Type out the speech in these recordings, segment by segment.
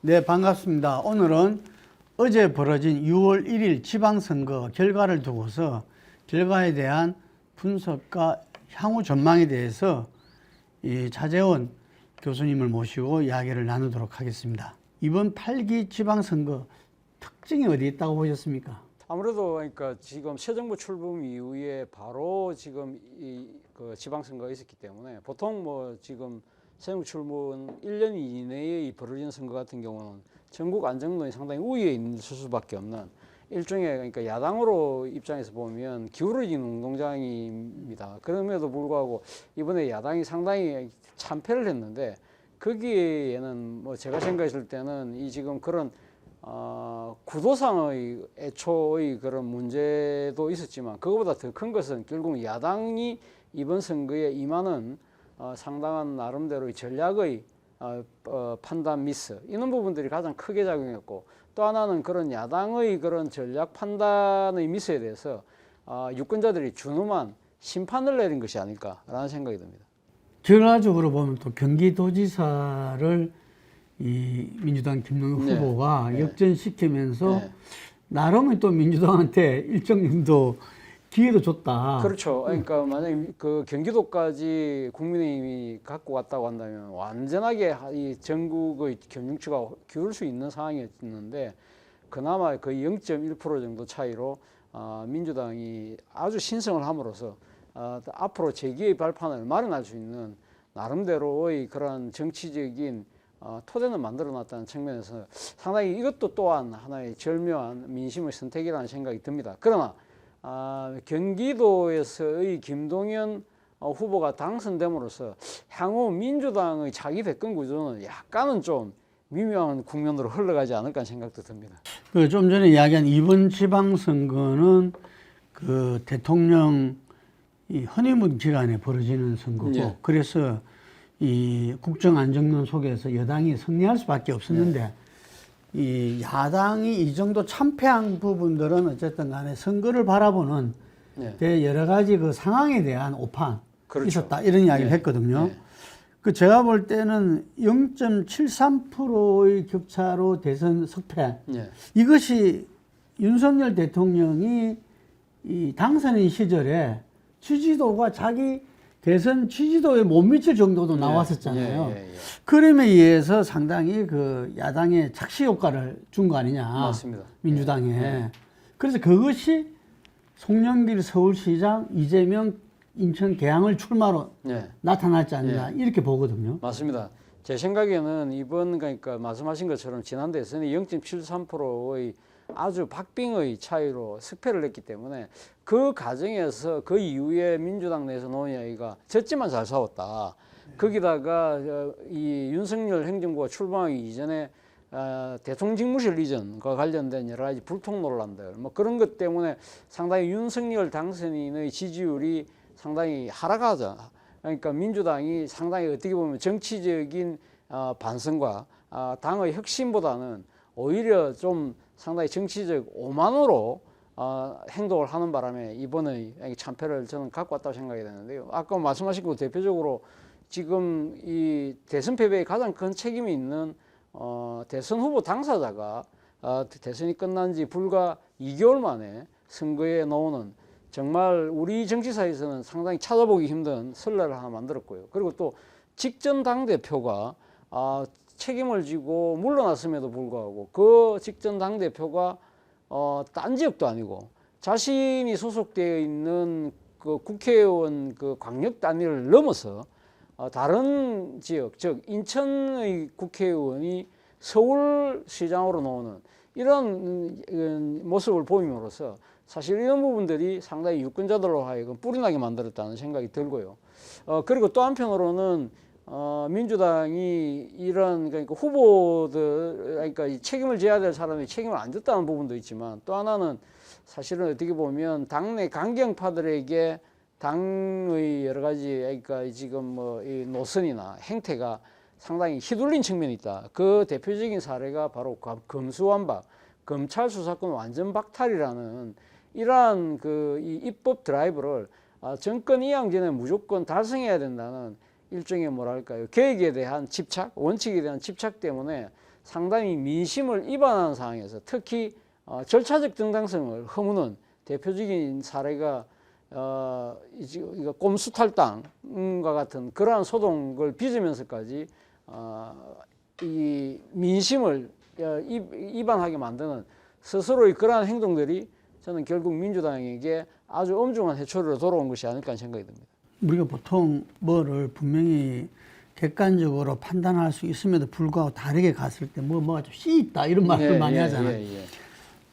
네, 반갑습니다. 오늘은 어제 벌어진 6월 1일 지방선거 결과를 두고서 결과에 대한 분석과 향후 전망에 대해서 이 차재원 교수님을 모시고 이야기를 나누도록 하겠습니다. 이번 8기 지방선거 특징이 어디 있다고 보셨습니까? 아무래도 그러니까 지금 새 정부 출범 이후에 바로 지금 그 지방선거가 있었기 때문에 보통 뭐 지금 새 정부 출범 1년 이내에 벌어진 선거 같은 경우는 전국 안정론이 상당히 우위에 있을 수밖에 없는 일종의 그러니까 야당으로 입장에서 보면 기울어진 운동장입니다. 그럼에도 불구하고 이번에 야당이 상당히 참패를 했는데 거기에는 뭐 제가 생각했을 때는 이 지금 그런 구도상의 애초의 그런 문제도 있었지만 그거보다 더 큰 것은 결국 야당이 이번 선거에 임하는 상당한 나름대로의 전략의 판단 미스 이런 부분들이 가장 크게 작용했고 또 하나는 그런 야당의 그런 전략 판단의 미스에 대해서 유권자들이 준엄한 심판을 내린 것이 아닐까라는 생각이 듭니다. 결과적으로 보면 또 경기도지사를 이 민주당 김동연 후보가 네. 역전시키면서 네. 나름의 또 민주당한테 일정 정도 기회도 줬다. 그렇죠. 그러니까 만약에 그 경기도까지 국민의힘이 갖고 왔다고 한다면 완전하게 이 전국의 경중치가 기울 수 있는 상황이었는데 그나마 거의 0.1% 정도 차이로 민주당이 아주 신성을 함으로써 앞으로 재기의 발판을 마련할 수 있는 나름대로의 그런 정치적인 토대는 만들어놨다는 측면에서 상당히 이것도 또한 하나의 절묘한 민심의 선택이라는 생각이 듭니다. 그러나 경기도에서의 김동연 후보가 당선됨으로써 향후 민주당의 차기 대권 구조는 약간은 좀 미묘한 국면으로 흘러가지 않을까 하는 생각도 듭니다. 그 좀 전에 이야기한 이번 지방선거는 그 대통령 이 허니문 기간에 벌어지는 선거고, 네. 그래서 이 국정안정론 속에서 여당이 승리할 수밖에 없었는데, 이 야당이 이 정도 참패한 부분들은 어쨌든 간에 선거를 바라보는 네. 여러 가지 그 상황에 대한 오판 그렇죠. 있었다 이런 이야기를 네. 했거든요. 네. 그 제가 볼 때는 0.73%의 격차로 대선 석패, 네. 이것이 윤석열 대통령이 이 당선인 시절에 지지도가 자기 대선 지지도에 못 미칠 정도도 나왔었잖아요. 그럼에 의해서 상당히 그 야당에 착시 효과를 준 거 아니냐. 맞습니다. 민주당에. 네. 그래서 그것이 송영길 서울시장, 이재명 인천 계양을 출마로 네. 나타났지 않나 이렇게 보거든요. 맞습니다. 제 생각에는 이번 그러니까 말씀하신 것처럼 지난 대선이 0.73%의 아주 박빙의 차이로 석패를 했기 때문에 그 과정에서 그 이후에 민주당 내에서 논의가 졌지만 잘 싸웠다. 거기다가 이 윤석열 행정부가 출범하기 이전에 대통령 직무실 이전과 관련된 여러 가지 불통 논란들 뭐 그런 것 때문에 상당히 윤석열 당선인의 지지율이 상당히 하락하자. 그러니까 민주당이 상당히 어떻게 보면 정치적인 반성과 당의 혁신보다는 오히려 좀 상당히 정치적 오만으로 행동을 하는 바람에 이번에 참패를 저는 갖고 왔다고 생각이 되는데요. 아까 말씀하신 거 대표적으로 지금 이 대선 패배에 가장 큰 책임이 있는 대선 후보 당사자가 대선이 끝난 지 불과 2개월 만에 선거에 나오는 정말 우리 정치사에서는 상당히 찾아보기 힘든 선례를 하나 만들었고요. 그리고 또 직전 당대표가 책임을 지고 물러났음에도 불구하고 그 직전 당대표가 딴 지역도 아니고 자신이 소속되어 있는 그 국회의원 그 광역 단위를 넘어서 다른 지역, 즉 인천의 국회의원이 서울시장으로 나오는 이런 모습을 보임으로써 사실 이런 부분들이 상당히 유권자들로 하여금 뿌리나게 만들었다는 생각이 들고요. 그리고 또 한편으로는 민주당이 이런 그러니까 후보들 그러니까 이 책임을 져야 될 사람이 책임을 안 졌다는 부분도 있지만 또 하나는 사실은 어떻게 보면 당내 강경파들에게 당의 여러 가지 그러니까 지금 뭐 이 노선이나 행태가 상당히 휘둘린 측면이 있다. 그 대표적인 사례가 바로 검수완박, 검찰 수사권 완전 박탈이라는 이러한 그 이 입법 드라이브를 정권 이양 전에 무조건 달성해야 된다는 일종의 뭐랄까요 계획에 대한 집착, 원칙에 대한 집착 때문에 상당히 민심을 위반하는 상황에서 특히 절차적 정당성을 허무는 대표적인 사례가 이거 꼼수 탈당과 같은 그러한 소동을 빚으면서까지 이 민심을 위반하게 만드는 스스로의 그러한 행동들이 저는 결국 민주당에게 아주 엄중한 해초리로 돌아온 것이 아닐까 생각이 듭니다. 우리가 보통 뭐를 분명히 객관적으로 판단할 수 있음에도 불구하고 다르게 갔을 때 뭐가 좀 씨 있다 이런 말을 많이 하잖아요.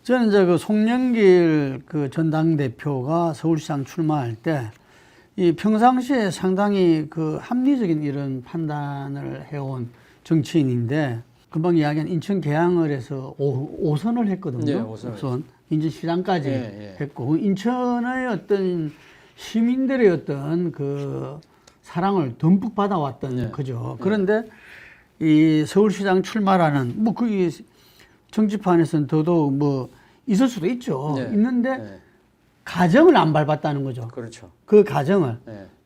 저는 이제 그 송영길 그 전 당대표가 서울시장 출마할 때 이 평상시에 상당히 그 합리적인 이런 판단을 해온 정치인인데 금방 이야기한 인천 계양을에서 5선을 했거든요. 네, 5선. 인천시장까지 했고 인천의 어떤 시민들의 어떤 그 사랑을 듬뿍 받아왔던 거죠. 그런데 이 서울시장 출마라는 뭐 그 정치판에서는 더더욱 뭐 있을 수도 있죠. 있는데 가정을 안 밟았다는 거죠. 그렇죠. 그 가정을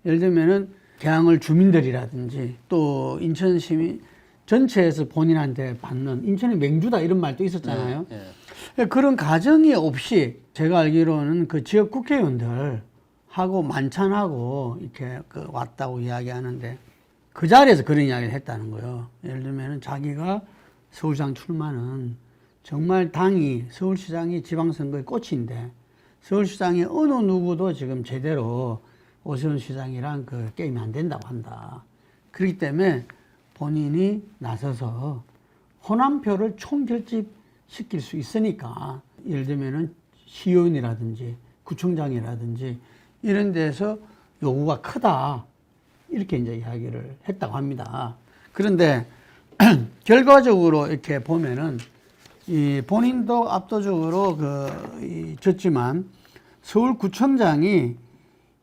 예를 들면은 계양을 주민들이라든지 또 인천 시민 전체에서 본인한테 받는 인천의 맹주다 이런 말도 있었잖아요. 그런 가정이 없이 제가 알기로는 그 지역 국회의원들 하고 만찬하고 이렇게 그 왔다고 이야기하는데 그 자리에서 그런 이야기를 했다는 거예요. 예를 들면은 자기가 서울시장 출마는 정말 당이 서울시장이 지방선거의 꽃인데 서울시장이 어느 누구도 지금 제대로 오세훈 시장이랑 그 게임이 안 된다고 한다. 그렇기 때문에 본인이 나서서 호남표를 총결집시킬 수 있으니까 예를 들면은 시의원이라든지 구청장이라든지 이런 데서 요구가 크다. 이렇게 이제 이야기를 했다고 합니다. 그런데 결과적으로 이렇게 보면은 이 본인도 압도적으로 졌지만 서울구청장이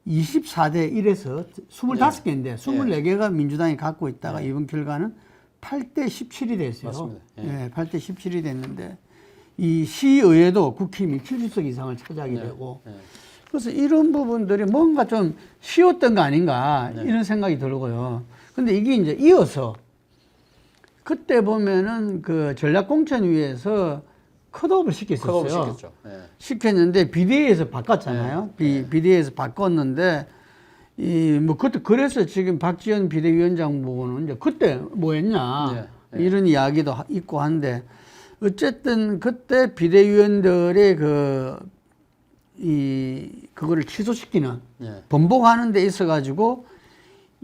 24대 1에서 25개인데 24개가 민주당이 갖고 있다가 이번 결과는 8대 17이 됐어요. 맞습니다. 네, 8대 17이 됐는데 이 시의회도 국힘이 70석 이상을 차지하게 되고 그래서 이런 부분들이 뭔가 좀 쉬웠던 거 아닌가 이런 생각이 들고요. 근데 이게 이제 이어서 그때 보면은 그 전략공천위에서 컷오프를 시켰었어요. 컷오프 시켰죠. 시켰는데 비대위에서 바꿨잖아요. 비대위에서 바꿨는데 뭐 그때 그래서 지금 박지원 비대위원장 보고는 이제 그때 뭐 했냐 이런 이야기도 있고 한데 어쨌든 그때 비대위원들의 그거를 취소시키는 번복하는 데 있어 가지고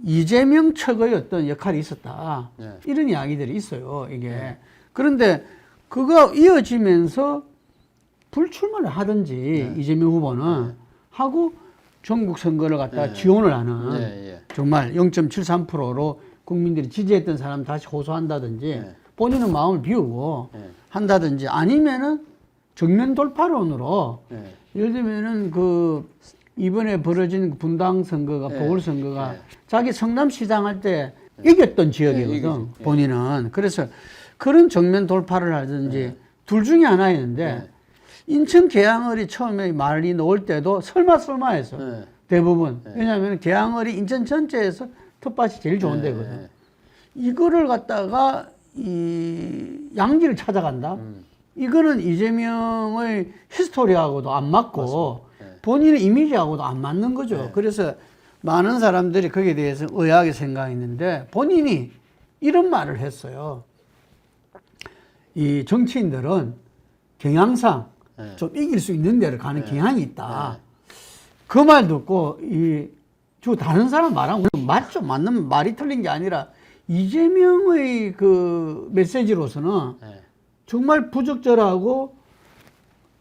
이재명 측의 어떤 역할이 있었다. 이런 이야기들이 있어요, 이게. 그런데 그거 이어지면서 불출마를 하든지 이재명 후보는 하고 전국 선거를 갖다가 지원을 하는 정말 0.73%로 국민들이 지지했던 사람 다시 호소한다든지 본인은 마음을 비우고 한다든지 아니면은 정면 돌파론으로 예를 들면은 이번에 벌어진 분당 선거가 보궐선거가 자기 성남시장 할 때 이겼던 지역이거든 본인은. 그래서 그런 정면 돌파를 하든지 둘 중에 하나였는데 인천 계양을이 처음에 말이 나올 때도 설마 했어. 대부분. 왜냐하면 계양을이 인천 전체에서 텃밭이 제일 좋은 데거든. 이거를 갖다가 이 양지를 찾아간다. 이거는 이재명의 히스토리하고도 안 맞고 본인의 이미지하고도 안 맞는 거죠. 그래서 많은 사람들이 거기에 대해서 의아하게 생각했는데 본인이 이런 말을 했어요. 이 정치인들은 경향상 좀 이길 수 있는 데를 가는 경향이 있다. 그 말 듣고 다른 사람 말하고 맞죠? 맞는 말이 틀린 게 아니라 이재명의 그 메시지로서는 정말 부적절하고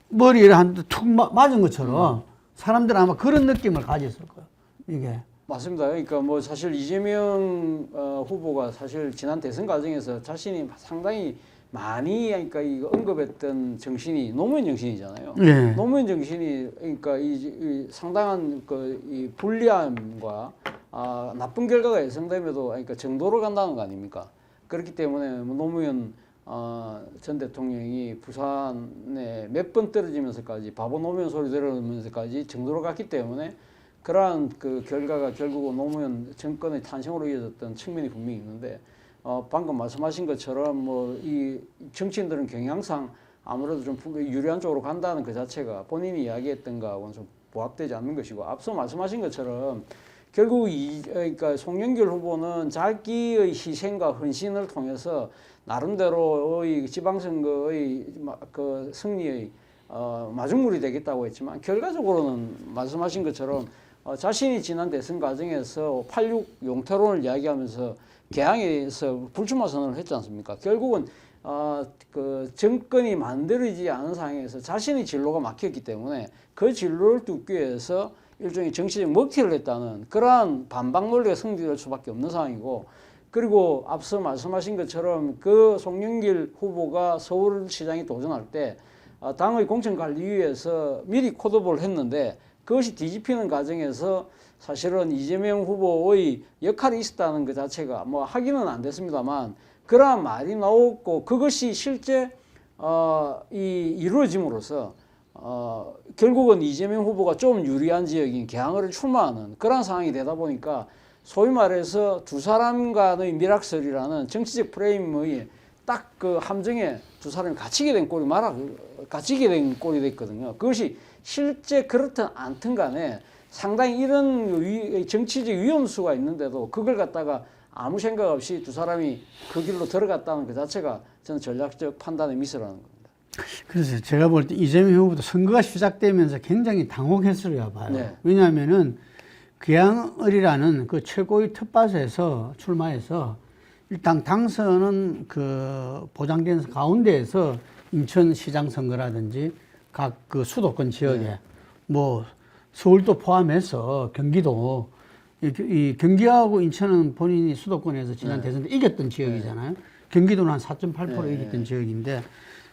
머리를 한 대 툭 맞은 것처럼 사람들은 아마 그런 느낌을 가졌을 거예요. 이게. 맞습니다. 그러니까 뭐 사실 이재명 후보가 사실 지난 대선 과정에서 자신이 상당히 많이 그러니까 이거 언급했던 정신이 노무현 정신이잖아요. 노무현 정신이 그러니까 이 상당한 이 불리함과 나쁜 결과가 예상됨에도 그러니까 정도로 간다는 거 아닙니까? 그렇기 때문에 노무현 전 대통령이 부산에 몇 번 떨어지면서까지 바보 노무현 소리 들으면서까지 정도로 갔기 때문에 그러한 그 결과가 결국은 노무현 정권의 탄생으로 이어졌던 측면이 분명히 있는데 방금 말씀하신 것처럼 뭐 이 정치인들은 경향상 아무래도 좀 유리한 쪽으로 간다는 그 자체가 본인이 이야기했던 거하고는 좀 부합되지 않는 것이고 앞서 말씀하신 것처럼 결국 그러니까 송영길 후보는 자기의 희생과 헌신을 통해서 나름대로의 지방선거의 그 승리의 마중물이 되겠다고 했지만 결과적으로는 말씀하신 것처럼 자신이 지난 대선 과정에서 86 용태론을 이야기하면서 개항에서 불출마 선언을 했지 않습니까? 결국은 그 정권이 만들어지지 않은 상황에서 자신의 진로가 막혔기 때문에 그 진로를 뚫기 위해서 일종의 정치적 먹튀를 했다는 그러한 반박 논리가 성립될 수밖에 없는 상황이고 그리고 앞서 말씀하신 것처럼 그 송영길 후보가 서울시장에 도전할 때 당의 공천관리위에서 미리 콜옵을 했는데 그것이 뒤집히는 과정에서 사실은 이재명 후보의 역할이 있었다는 것 자체가 뭐 확인은 안 됐습니다만 그러한 말이 나왔고 그것이 실제 이루어짐으로써 결국은 이재명 후보가 좀 유리한 지역인 개항을 출마하는 그런 상황이 되다 보니까 소위 말해서 두 사람 간의 밀락설이라는 정치적 프레임의 딱 그 함정에 두 사람이 갇히게 된 꼴이 됐거든요. 그것이 실제 그렇든 않든 간에 상당히 이런 정치적 위험수가 있는데도 그걸 갖다가 아무 생각 없이 두 사람이 그 길로 들어갔다는 그 자체가 저는 전략적 판단의 미스라는 겁니다. 그래서 제가 볼 때 이재명 후보도 선거가 시작되면서 굉장히 당혹했으리라 봐요. 네. 왜냐하면은 귀양을이라는 그 최고의 텃밭에서 출마해서 일단 당선은 그 보장된 가운데에서 인천시장 선거라든지 각 그 수도권 지역에 네. 뭐 서울도 포함해서 경기도 이 경기하고 인천은 본인이 수도권에서 지난 대선 때 이겼던 지역이잖아요. 경기도는 한 4.8% 이겼던 지역인데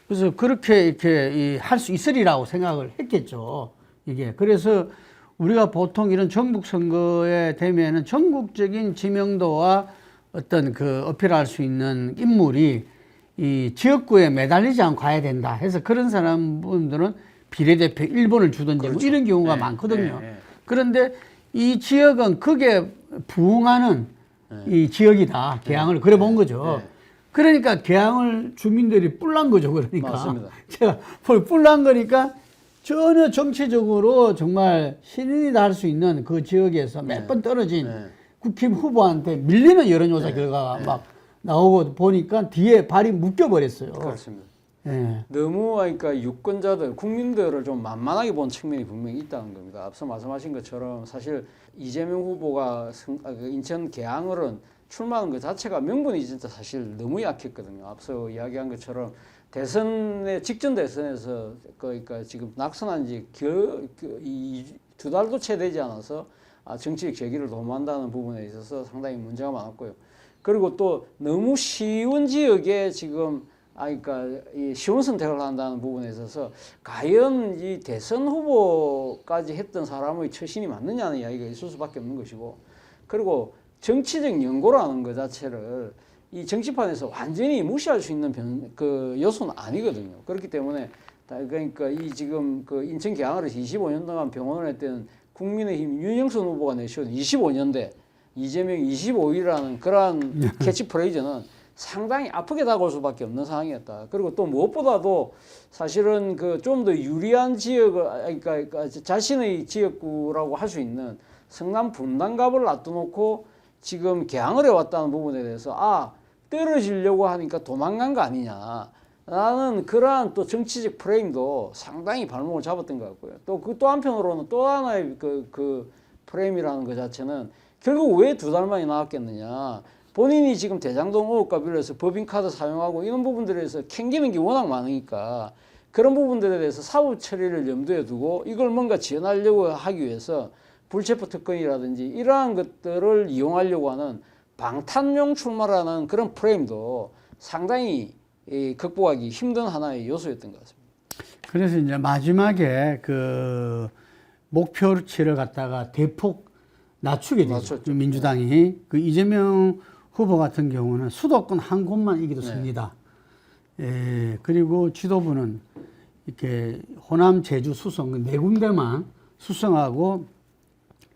그래서 그렇게 이렇게 할 수 있으리라고 생각을 했겠죠. 이게 그래서 우리가 보통 이런 전국 선거에 되면은 전국적인 지명도와 어떤 그 어필할 수 있는 인물이 이 지역구에 매달리지 않고 가야 된다 해서 그런 사람분들은 비례대표 1번을 주든지 그렇죠. 뭐 이런 경우가 많거든요. 그런데 이 지역은 그게 부응하는 이 지역이다. 개항을 그래 본 거죠. 그러니까 개항을 주민들이 뿔난 거죠. 그러니까. 맞습니다. 제가 뿔난 거니까 전혀 정치적으로 정말 신인이 다 할 수 있는 그 지역에서 몇 번 떨어진 국힘 후보한테 밀리는 여론조사 결과가 막 나오고 보니까 뒤에 발이 묶여버렸어요. 그렇습니다. 예. 너무 그러니까 유권자들, 국민들을 좀 만만하게 본 측면이 분명히 있다는 겁니다. 앞서 말씀하신 것처럼 사실 이재명 후보가 인천 계양을은 출마하는 것 자체가 명분이 진짜 사실 너무 약했거든요. 앞서 이야기한 것처럼 대선의 직전 대선에서 그러니까 지금 낙선한 지 두 달도 채 되지 않아서 정치적 재기를 도모한다는 부분에 있어서 상당히 문제가 많았고요. 그리고 또 너무 쉬운 지역에 지금 그러니까 이 쉬운 선택을 한다는 부분에 있어서 과연 이 대선 후보까지 했던 사람의 처신이 맞느냐는 이야기가 있을 수밖에 없는 것이고 그리고 정치적 연고라는 것 자체를 이 정치판에서 완전히 무시할 수 있는 그 요소는 아니거든요. 그렇기 때문에 그러니까 이 지금 그 인천 계양을에서 25년 동안 병원을 했던 국민의힘 윤영선 후보가 내세운 25년대 이재명 25일이라는 그러한 캐치프레이즈는 상당히 아프게 다가올 수밖에 없는 상황이었다. 그리고 또 무엇보다도 사실은 그 좀 더 유리한 지역을 그러니까 자신의 지역구라고 할 수 있는 성남 분당갑을 놔둬놓고 지금 개항을 해왔다는 부분에 대해서 떨어지려고 하니까 도망간 거 아니냐. 라는 그러한 또 정치적 프레임도 상당히 발목을 잡았던 것 같고요. 또 한편으로는 또 하나의 그 프레임이라는 것 자체는 결국 왜 두 달 만에 나왔겠느냐. 본인이 지금 대장동 의혹과 비롯해서 법인카드 사용하고 이런 부분들에 대해서 캥기는 게 워낙 많으니까 그런 부분들에 대해서 사법 처리를 염두에 두고 이걸 뭔가 지원하려고 하기 위해서 불체포 특권이라든지 이러한 것들을 이용하려고 하는 방탄용 출마라는 그런 프레임도 상당히 극복하기 힘든 하나의 요소였던 것 같습니다. 그래서 이제 마지막에 그 목표치를 갖다가 대폭 낮추게 되죠. 낮췄죠. 민주당이 그 이재명 후보 같은 경우는 수도권 한 곳만 이기도 승리다. 그리고 지도부는 이렇게 호남, 제주, 수성 네 군데만 수성하고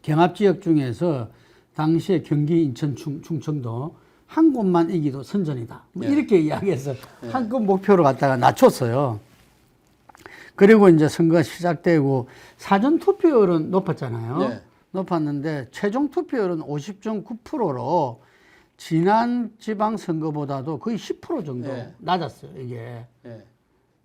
경합 지역 중에서 당시에 경기, 인천, 충청도 한 곳만 이기도 선전이다. 뭐 네. 이렇게 이야기해서 한 건 목표로 갖다가 낮췄어요. 그리고 이제 선거가 시작되고 사전 투표율은 높았잖아요. 네. 높았는데 최종 투표율은 50.9%로 지난 지방선거보다도 거의 10% 정도 네. 낮았어요. 이게. 예.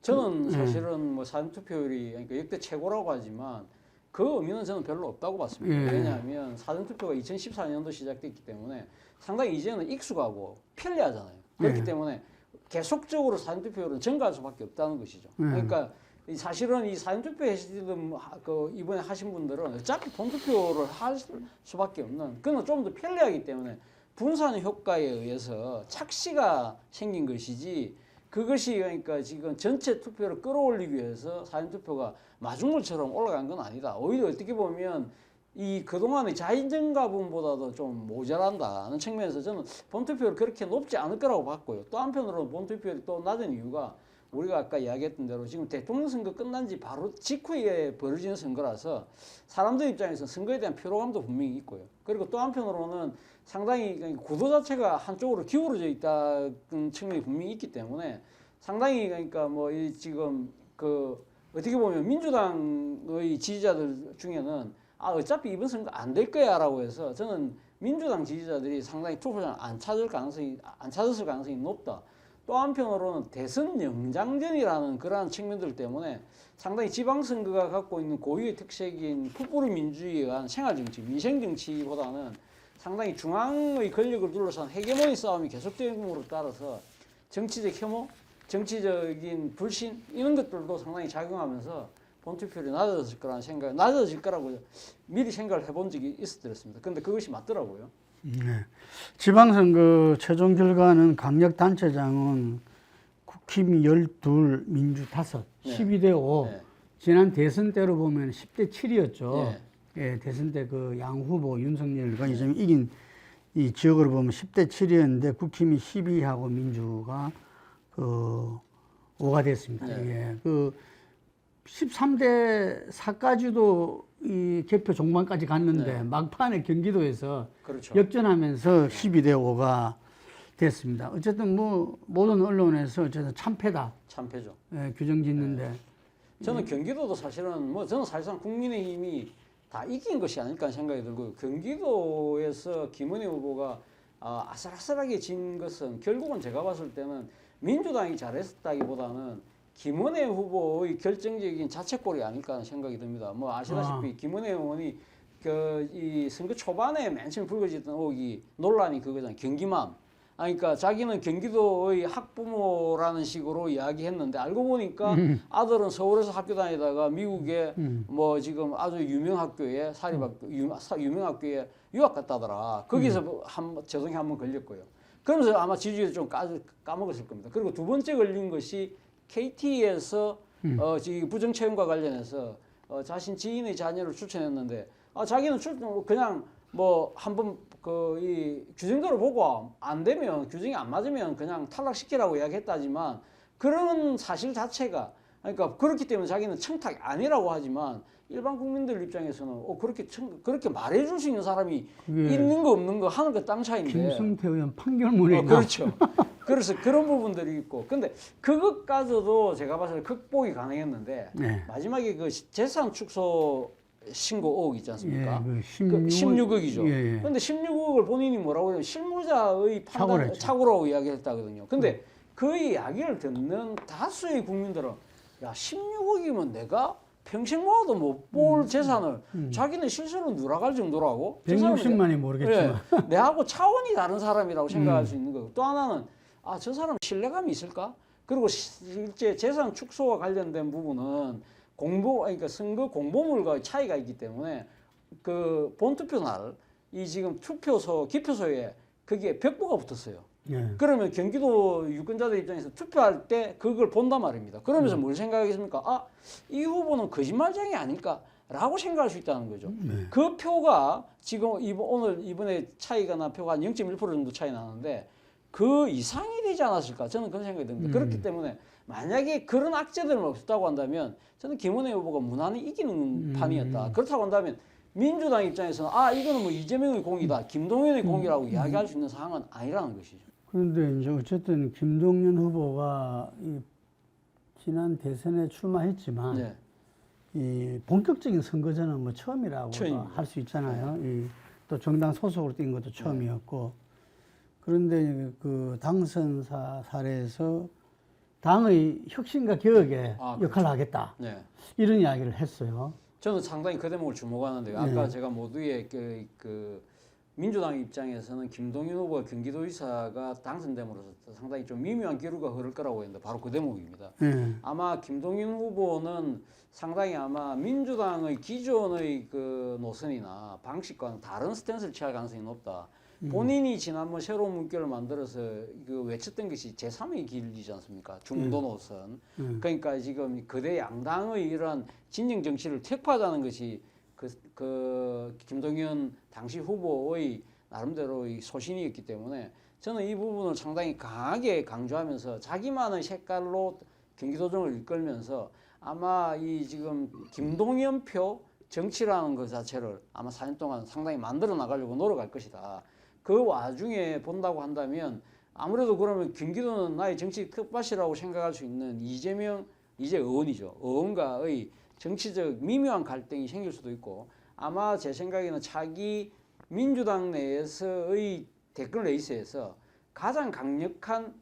저는 사실은 뭐 사전 투표율이 그러니까 역대 최고라고 하지만 그 의미는 저는 별로 없다고 봤습니다. 예. 왜냐하면 사전 투표가 2014년도 시작됐기 때문에 상당히 이제는 익숙하고 편리하잖아요. 그렇기 예. 때문에 계속적으로 사전 투표율은 증가할 수밖에 없다는 것이죠. 그러니까 사실은 이 사전 투표 하시든 그 이번에 하신 분들은 어차피 본 투표를 할 수밖에 없는 그는 좀 더 편리하기 때문에 분산 효과에 의해서 착시가 생긴 것이지 그것이 그러니까 지금 전체 투표를 끌어올리기 위해서 사전 투표가 마중물처럼 올라간 건 아니다. 오히려 어떻게 보면 이 그동안의 자의정가분보다도 좀 모자란다는 측면에서 저는 본투표율이 그렇게 높지 않을 거라고 봤고요. 또 한편으로는 본투표율이 또 낮은 이유가 우리가 아까 이야기했던 대로 지금 대통령 선거 끝난 지 바로 직후에 벌어지는 선거라서 사람들 입장에서는 선거에 대한 피로감도 분명히 있고요. 그리고 또 한편으로는 상당히 구도 자체가 한쪽으로 기울어져 있다는 측면이 분명히 있기 때문에 상당히 그러니까 뭐 이 지금 그 어떻게 보면 민주당의 지지자들 중에는 아 어차피 이번 선거 안 될 거야라고 해서 저는 민주당 지지자들이 상당히 투표장 안 찾았을 가능성이 높다. 또 한편으로는 대선 영장전이라는 그러한 측면들 때문에 상당히 지방선거가 갖고 있는 고유의 특색인 풋뿌리 민주주의에 의한 생활정치, 민생정치보다는 상당히 중앙의 권력을 둘러싼 헤게모니 싸움이 계속됨으로 따라서 정치적 혐오, 정치적인 불신 이런 것들도 상당히 작용하면서 본투표율이 낮아질 거라는 생각, 낮아질 거라고 미리 생각을 해본 적이 있었습니다. 그런데 그것이 맞더라고요. 네. 지방선거 최종 결과는 강력단체장은 국힘 12, 민주 5, 네. 12대 5. 네. 지난 대선 때로 보면 10대 7이었죠. 네. 예, 대선 때 그 양 후보 윤석열과 이제 이긴 이 지역으로 보면 10대 7이었는데 국힘이 12하고 민주가 그 5가 됐습니다. 네. 예. 그 13대 4까지도 이 개표 종반까지 갔는데 네. 막판에 경기도에서 그렇죠. 역전하면서 12대 5가 됐습니다. 어쨌든 뭐 모든 언론에서 어쨌든 참패다. 참패죠. 예, 규정 짓는데 저는 경기도도 사실은 뭐 저는 사실상 국민의힘이 다 이긴 것이 아닐까 하는 생각이 들고요. 경기도에서 김은혜 후보가 아슬아슬하게 진 것은 결국은 제가 봤을 때는 민주당이 잘했다기보다는 김은혜 후보의 결정적인 자책골이 아닐까 하는 생각이 듭니다. 뭐 아시다시피 김은혜 의원이 이 선거 초반에 맨 처음 불거졌던 의혹이 논란이 그거잖아요. 경기맘. 그러니까 자기는 경기도의 학부모라는 식으로 이야기했는데 알고 보니까 아들은 서울에서 학교 다니다가 미국에 뭐 지금 아주 유명 학교에 사립학교 유명 학교에 유학 갔다더라. 거기서 재동이 한번 걸렸고요. 그러면서 아마 지지율이 좀 까먹었을 겁니다. 그리고 두 번째 걸린 것이 KT에서 지금 부정 채용과 관련해서 자신 지인의 자녀를 추천했는데 자기는 그냥 뭐 한번 이 규정대로 보고 안 되면 규정이 안 맞으면 그냥 탈락시키라고 이야기했다지만 그런 사실 자체가 그러니까 그렇기 때문에 자기는 청탁이 아니라고 하지만 일반 국민들 입장에서는 그렇게 말해줄 수 있는 사람이 있는 거 없는 거 하는 거 땅 차이인데. 김승태 의원 판결문에 그렇죠. 그래서 그런 부분들이 있고 근데 그것까지도 제가 봤을 때 극복이 가능했는데 네. 마지막에 그 재산 축소 신고 의혹 있지 않습니까? 예, 그 16억이죠. 예, 예. 근데 16억을 본인이 뭐라고 하냐면 실무자의 판단 착오라고 이야기했다거든요. 근데 그 이야기를 듣는 다수의 국민들은 야 16억이면 내가 평생 모아도 못 볼 재산을 자기는 실수로 누락할 정도라고 160만이 모르겠지만 예, 내하고 차원이 다른 사람이라고 생각할 수 있는 거고 또 하나는 저 사람 신뢰감이 있을까? 그리고 실제 재산 축소와 관련된 부분은 그러니까 선거 공보물과 차이가 있기 때문에 그 본투표 날 이 지금 투표소 기표소에 거기에 벽보가 붙었어요. 예. 그러면 경기도 유권자들 입장에서 투표할 때 그걸 본단 말입니다. 그러면서 뭘 생각하겠습니까? 이 후보는 거짓말쟁이 아닐까라고 생각할 수 있다는 거죠. 그 표가 지금 이번에 차이가 난 표가 한 0.1% 정도 차이 나는데 그 이상이 되지 않았을까? 저는 그런 생각이 듭니다. 그렇기 때문에 만약에 그런 악재들은 없었다고 한다면 저는 김은혜 후보가 무난히 이기는 판이었다. 그렇다고 한다면 민주당 입장에서는 이거는 뭐 이재명의 공이다, 김동연의 공이라고 이야기할 수 있는 상황은 아니라는 것이죠. 그런데 이제 어쨌든 김동연 후보가 이 지난 대선에 출마했지만 네. 이 본격적인 선거전은 뭐 처음이라고 처음입니다. 할 수 있잖아요. 또 정당 소속으로 뛴 것도 처음이었고 그런데 그 당선사 사례에서 당의 혁신과 개혁에 역할을 하겠다 네. 이런 이야기를 했어요. 저는 상당히 그 대목을 주목하는데요. 아까 제가 모두의 그 민주당 입장에서는 김동연 후보가 경기도지사가 당선됨으로써 상당히 좀 미묘한 기류가 흐를 거라고 했는데 바로 그 대목입니다. 아마 김동연 후보는 상당히 아마 민주당의 기존의 그 노선이나 방식과는 다른 스탠스를 취할 가능성이 높다. 본인이 지난번 새로운 물결을 만들어서 그 외쳤던 것이 제3의 길이지 않습니까? 중도 노선. 그러니까 지금 거대 양당의 이런 진영 정치를 퇴파하자는 것이 그 김동연 당시 후보의 나름대로의 소신이었기 때문에 저는 이 부분을 상당히 강하게 강조하면서 자기만의 색깔로 경기도정을 이끌면서 아마 이 지금 김동연표 정치라는 것 자체를 아마 4년 동안 상당히 만들어 나가려고 노력할 것이다. 그 와중에 본다고 한다면 아무래도 그러면 경기도는 나의 정치 텃밭이라고 생각할 수 있는 이제 의원이죠. 의원과의 정치적 미묘한 갈등이 생길 수도 있고 아마 제 생각에는 차기 민주당 내에서의 대권 레이스에서 가장 강력한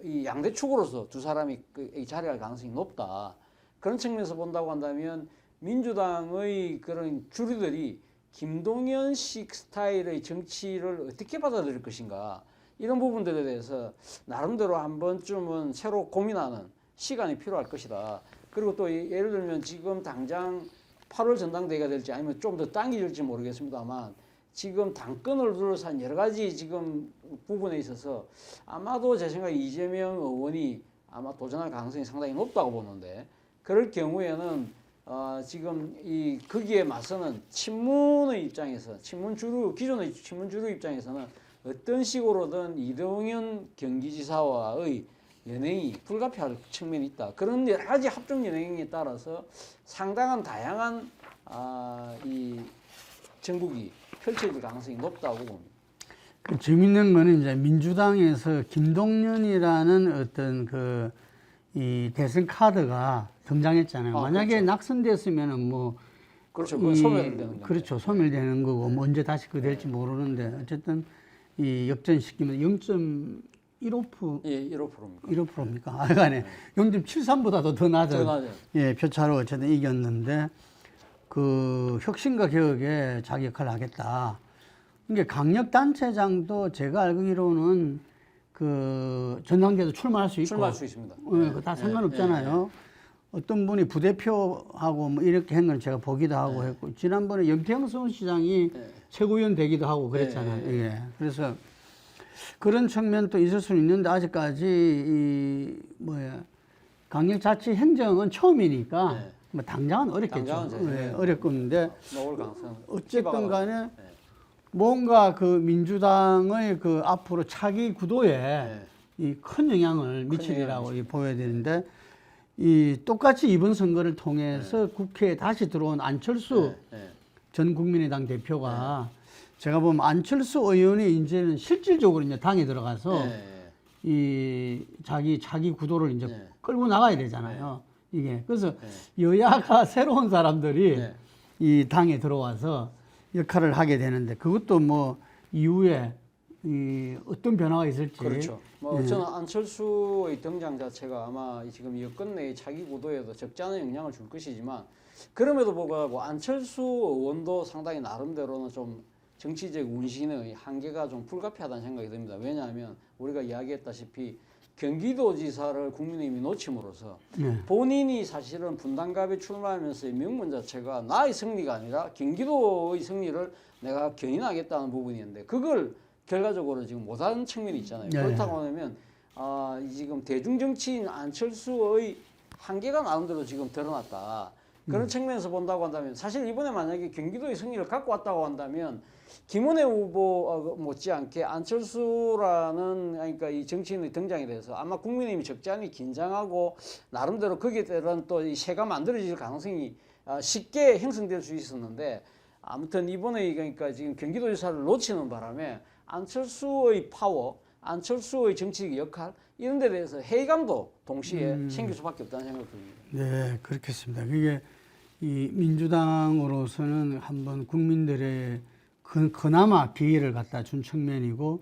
이 양대 축으로서 두 사람이 자리할 가능성이 높다. 그런 측면에서 본다고 한다면 민주당의 그런 주류들이 김동연식 스타일의 정치를 어떻게 받아들일 것인가 이런 부분들에 대해서 나름대로 한 번쯤은 새로 고민하는 시간이 필요할 것이다. 그리고 또 예를 들면 지금 당장 8월 전당대회가 될지 아니면 좀 더 당겨질지 모르겠습니다만 지금 당권을 둘러싼 여러 가지 지금 부분에 있어서 아마도 제 생각에 이재명 의원이 아마 도전할 가능성이 상당히 높다고 보는데 그럴 경우에는 지금 거기에 맞서는 친문의 입장에서 기존의 친문 주류 입장에서는 어떤 식으로든 이동연 경기지사와의 연행이 불가피할 측면이 있다. 그런 여러 가지 합종 연행에 따라서 상당한 다양한 이 정국이 펼쳐질 가능성이 높다고 봅니다. 그 재밌는 거는 이제 민주당에서 김동연이라는 어떤 이 대선 카드가 등장했잖아요. 만약에 그렇죠. 낙선됐으면은 뭐 그렇죠. 그건 소멸되는 건데. 그렇죠. 소멸되는 거고 뭐 언제 다시 그 될지 모르는데 어쨌든 이 역전시키면 0.15% 예, 1.5%입니까? 1.5%입니까? 하여간에 0.73보다도 더 낮은 낮아요. 표차로 어쨌든 이겼는데 그 혁신과 개혁에 자기 역할을 하겠다. 이게 강력단체장도 제가 알기로는 그 전당대회도 출마할 수 있고 출마할 수 있습니다. 다 상관없잖아요. 어떤 분이 부대표하고 뭐 이렇게 한 걸 제가 보기도 하고 했고 지난번에 염태영 서울시장이 최고위원 되기도 하고 그랬잖아요. 예. 그래서 그런 측면도 있을 수는 있는데 아직까지 강력자치 행정은 처음이니까 뭐 당장은 어렵겠죠. 어렵겠는데 어쨌든 간에 뭔가 그 민주당의 그 앞으로 차기 구도에 이 큰 영향을 미치리라고 보여야 되는데 이 똑같이 이번 선거를 통해서 국회에 다시 들어온 안철수 전 국민의당 대표가 제가 보면 안철수 의원이 이제는 실질적으로 이제 당에 들어가서 이 자기 구도를 이제 끌고 나가야 되잖아요. 이게 그래서 여야가 새로운 사람들이 이 당에 들어와서 역할을 하게 되는데 그것도 뭐 이후에 이 어떤 변화가 있을지. 그렇죠. 뭐 저는 안철수의 등장 자체가 아마 지금 여권 내의 차기 구도에도 적지 않은 영향을 줄 것이지만 그럼에도 불구하고 안철수 의원도 상당히 나름대로는 좀 정치적 운신의 한계가 좀 불가피하다는 생각이 듭니다. 왜냐하면 우리가 이야기했다시피 경기도지사를 국민의힘이 놓침으로써 본인이 사실은 분당갑에 출마하면서의 명분 자체가 나의 승리가 아니라 경기도의 승리를 내가 견인하겠다는 부분이었는데 그걸 결과적으로 지금 못하는 측면이 있잖아요. 그렇다고 하면 지금 대중정치인 안철수의 한계가 나름대로 지금 드러났다. 그런 측면에서 본다고 한다면 사실 이번에 만약에 경기도의 승리를 갖고 왔다고 한다면 김은혜 후보 못지않게 안철수라는 그러니까 이 정치인의 등장에 대해서 아마 국민의힘이 적지 않게 긴장하고 나름대로 거기에 따른 또 이 세가 만들어질 가능성이 쉽게 형성될 수 있었는데 아무튼 이번에 그러니까 지금 경기도지사를 놓치는 바람에 안철수의 파워, 안철수의 정치적 역할 이런 데 대해서 회의감도 동시에 생길 수밖에 없다는 생각이 듭니다. 네, 그렇겠습니다. 그게 이 민주당으로서는 한번 국민들의 그나마 기회를 갖다 준 측면이고,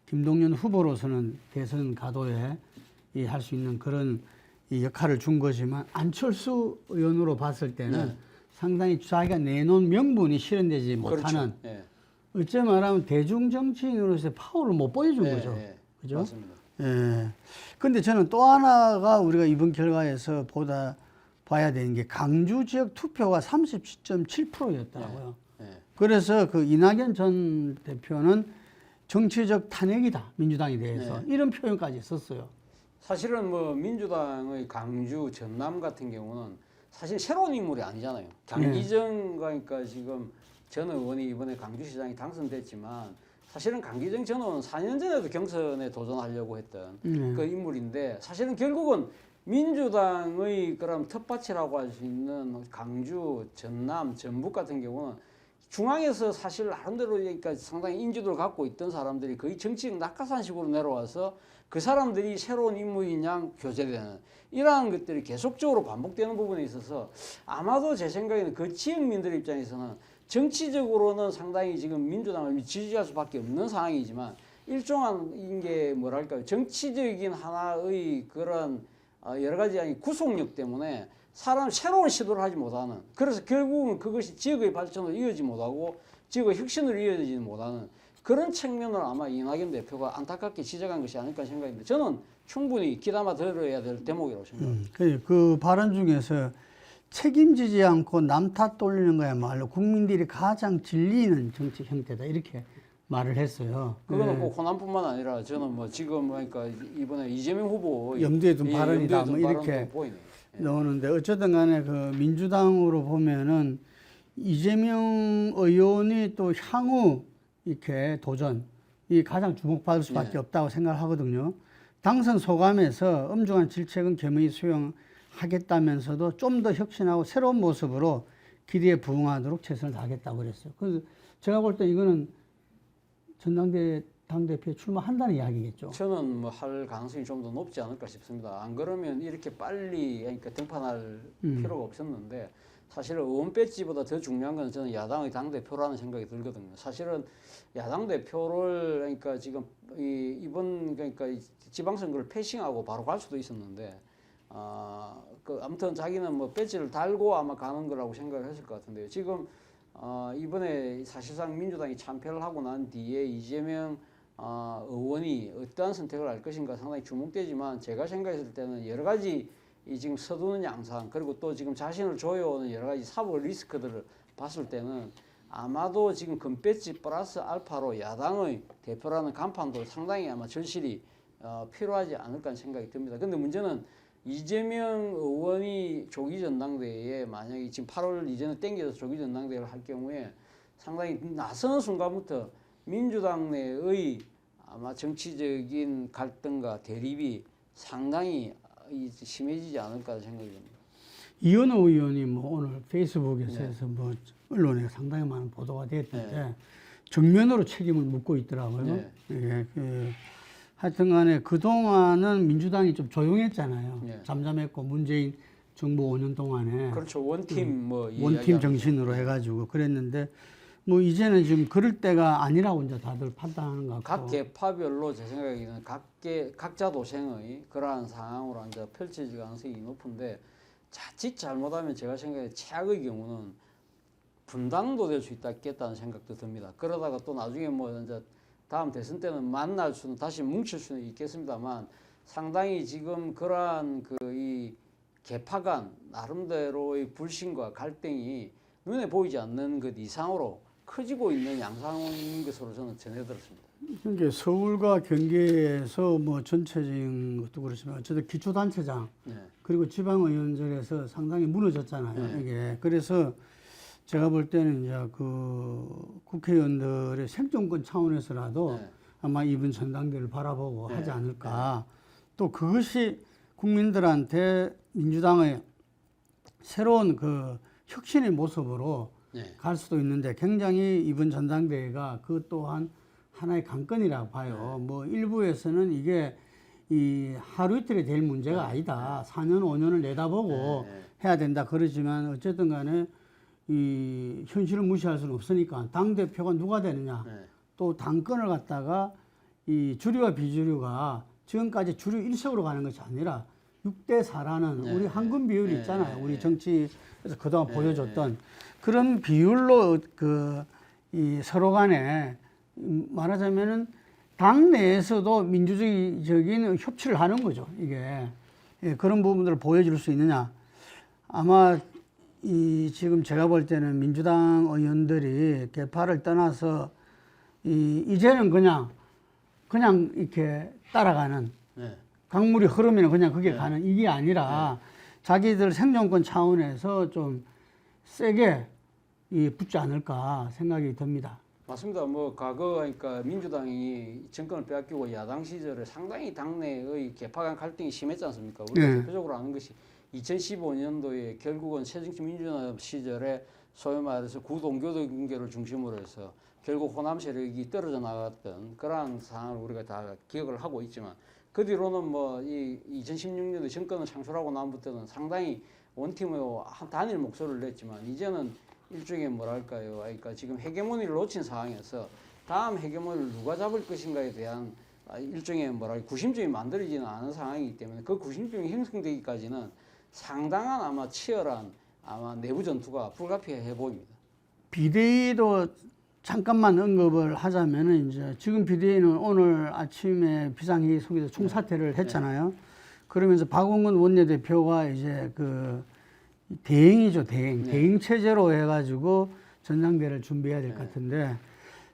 김동연 후보로서는 대선 가도에 할 수 있는 그런 이 역할을 준 거지만, 안철수 의원으로 봤을 때는 네. 상당히 자기가 내놓은 명분이 실현되지 못하는, 그렇죠. 예. 어째 말하면 대중 정치인으로서의 파워를 못 보여준 예, 거죠. 예. 그죠? 맞습니다. 예. 근데 저는 또 하나가 우리가 이번 결과에서 봐야 되는 게, 강주 지역 투표가 37.7%였더라고요. 예. 그래서 그 이낙연 전 대표는 정치적 탄핵이다, 민주당에 대해서. 네. 이런 표현까지 썼어요. 사실은 뭐 민주당의 강주, 전남 같은 경우는 사실 새로운 인물이 아니잖아요. 강기정 그러니까 지금 전 의원이 이번에 강주시장이 당선됐지만, 사실은 강기정 전 의원은 4년 전에도 경선에 도전하려고 했던 그 인물인데, 사실은 결국은 민주당의 그런 텃밭이라고 할 수 있는 강주, 전남, 전북 같은 경우는 중앙에서 사실 나름대로 그러니까 상당히 인지도를 갖고 있던 사람들이 거의 정치적 낙하산식으로 내려와서 그 사람들이 새로운 인물인 양 교체되는 이러한 것들이 계속적으로 반복되는 부분에 있어서, 아마도 제 생각에는 그 지역민들 입장에서는 정치적으로는 상당히 지금 민주당을 지지할 수밖에 없는 상황이지만, 일종한 게 뭐랄까요, 정치적인 하나의 그런 여러 가지 아니 구속력 때문에 새로운 시도를 하지 못하는, 그래서 결국은 그것이 지역의 발전으로 이어지지 못하고 지역의 혁신으로 이어지지 못하는 그런 측면을 아마 이낙연 대표가 안타깝게 지적한 것이 아닐까 생각합니다. 저는 충분히 귀담아 들어야 될 대목이라고 생각합니다. 그 발언 중에서 책임지지 않고 남 탓 돌리는 거야말로 국민들이 가장 질리는 정치 형태다, 이렇게 말을 했어요. 그거는 꼭 호남뿐만 아니라 저는 뭐 지금 그러니까 이번에 이재명 후보 염두에 둔 발언이다, 뭐 이렇게 보이네요. 나오는데, 어쨌든 간에 그 민주당으로 보면은 이재명 의원이 또 향후 이렇게 도전이 가장 주목받을 수밖에 없다고 생각하거든요. 당선 소감에서 엄중한 질책은 겸허히 수용하겠다면서도 좀 더 혁신하고 새로운 모습으로 기대에 부응하도록 최선을 다하겠다고 그랬어요. 그래서 제가 볼 때 이거는 전당대 당대표에 출마한다는 이야기겠죠. 저는 뭐 할 가능성이 좀 더 높지 않을까 싶습니다. 안 그러면 이렇게 빨리 그러니까 등판할 필요가 없었는데, 사실은 의원 배지보다 더 중요한 건 저는 야당의 당 대표라는 생각이 들거든요. 사실은 야당 대표를 그러니까 지금 이번 그러니까 지방선거를 패싱하고 바로 갈 수도 있었는데, 그 아무튼 자기는 뭐 배지를 달고 아마 가는 거라고 생각을 했을 것 같은데요. 지금 이번에 사실상 민주당이 참패를 하고 난 뒤에 이재명 의원이 어떠한 선택을 할 것인가 상당히 주목되지만, 제가 생각했을 때는 여러 가지 이 지금 서두는 양상, 그리고 또 지금 자신을 조여오는 여러 가지 사법 리스크들을 봤을 때는 아마도 지금 금배지 플러스 알파로 야당의 대표라는 간판도 상당히 아마 절실히 필요하지 않을까 생각이 듭니다. 근데 문제는 이재명 의원이 조기 전당대회에 만약에 지금 8월 이전에 땡겨서 조기 전당대회를 할 경우에 상당히 나서는 순간부터 민주당 내의 아마 정치적인 갈등과 대립이 상당히 심해지지 않을까 생각이 듭니다. 이현호 의원이 뭐 오늘 페이스북에서 해서 뭐 언론에 상당히 많은 보도가 됐는데 정면으로 책임을 묻고 있더라고요. 예, 하여튼 간에 그동안은 민주당이 좀 조용했잖아요. 잠잠했고, 문재인 정부 5년 동안에. 그렇죠. 원팀 원팀 정신으로 해가지고 그랬는데, 뭐 이제는 지금 그럴 때가 아니라고 이제 다들 판단하는 것 같고. 각 계파별로 제 생각에는 각자 도생의 그러한 상황으로 이제 펼쳐질 가능성이 높은데, 자칫 잘못하면 제가 생각에 최악의 경우는 분당도 될 수 있겠다는 생각도 듭니다. 그러다가 또 나중에 뭐 이제 다음 대선 때는 만날 수는 다시 뭉칠 수는 있겠습니다만, 상당히 지금 그러한 이 계파 간 나름대로의 불신과 갈등이 눈에 보이지 않는 것 이상으로 커지고 있는 양상인 것으로 저는 전해들었습니다. 그러니까 서울과 경기에서 뭐 전체적인 것도 그렇지만 어쨌든 기초단체장 그리고 지방의원절에서 상당히 무너졌잖아요. 이게 그래서 제가 볼 때는 이제 그 국회의원들의 생존권 차원에서라도 아마 이번 전당대회를 바라보고 하지 않을까. 또 그것이 국민들한테 민주당의 새로운 그 혁신의 모습으로 네. 갈 수도 있는데 굉장히 이번 전당대회가 그 또한 하나의 관건이라고 봐요. 뭐 일부에서는 이게 이 하루 이틀에 될 문제가 아니다. 4년, 5년을 내다보고 해야 된다. 그러지만 어쨌든 간에 이 현실을 무시할 수는 없으니까 당대표가 누가 되느냐. 또 당권을 갖다가 이 주류와 비주류가 지금까지 주류 일색으로 가는 것이 아니라 6대 4라는 우리 황금 비율이 있잖아요. 우리 정치에서 그동안 보여줬던 그런 비율로 이 서로 간에 말하자면은 당 내에서도 민주주의적인 협치를 하는 거죠. 이게 그런 부분들을 보여줄 수 있느냐. 아마 이 지금 제가 볼 때는 민주당 의원들이 개파를 떠나서 이제는 그냥 이렇게 따라가는 강물이 흐르면 그냥 그게 가는 이게 아니라 자기들 생존권 차원에서 좀 세게 붙지 않을까 생각이 듭니다. 맞습니다. 뭐 과거 그러니까 민주당이 정권을 빼앗기고 야당 시절에 상당히 당내의 개파 간 갈등이 심했지 않습니까? 우리가 대표적으로 아는 것이 2015년도에 결국은 새정치민주연합 시절에 소위 말해서 구동교도 경계를 중심으로 해서 결국 호남 세력이 떨어져 나갔던 그러한 상황을 우리가 다 기억을 하고 있지만 그 뒤로는 뭐 이 2016년도 정권을 창출하고 나부터는 상당히 원팀의 한 단일 목소리를 냈지만 이제는 일종의 뭐랄까요, 그러니까 지금 헤게모니를 놓친 상황에서 다음 헤게모니를 누가 잡을 것인가에 대한 일종의 구심점이 만들어지는 않은 상황이기 때문에 그 구심점이 형성되기까지는 상당한 아마 치열한 아마 내부 전투가 불가피해 보입니다. 비대위도 잠깐만 언급을 하자면은 이제 지금 비대위는 오늘 아침에 비상회의 속에서 총사퇴를 했잖아요. 그러면서 박홍근 원내대표가 이제 대행이죠, 대행 체제로 해가지고 전당대회를 준비해야 될 것 같은데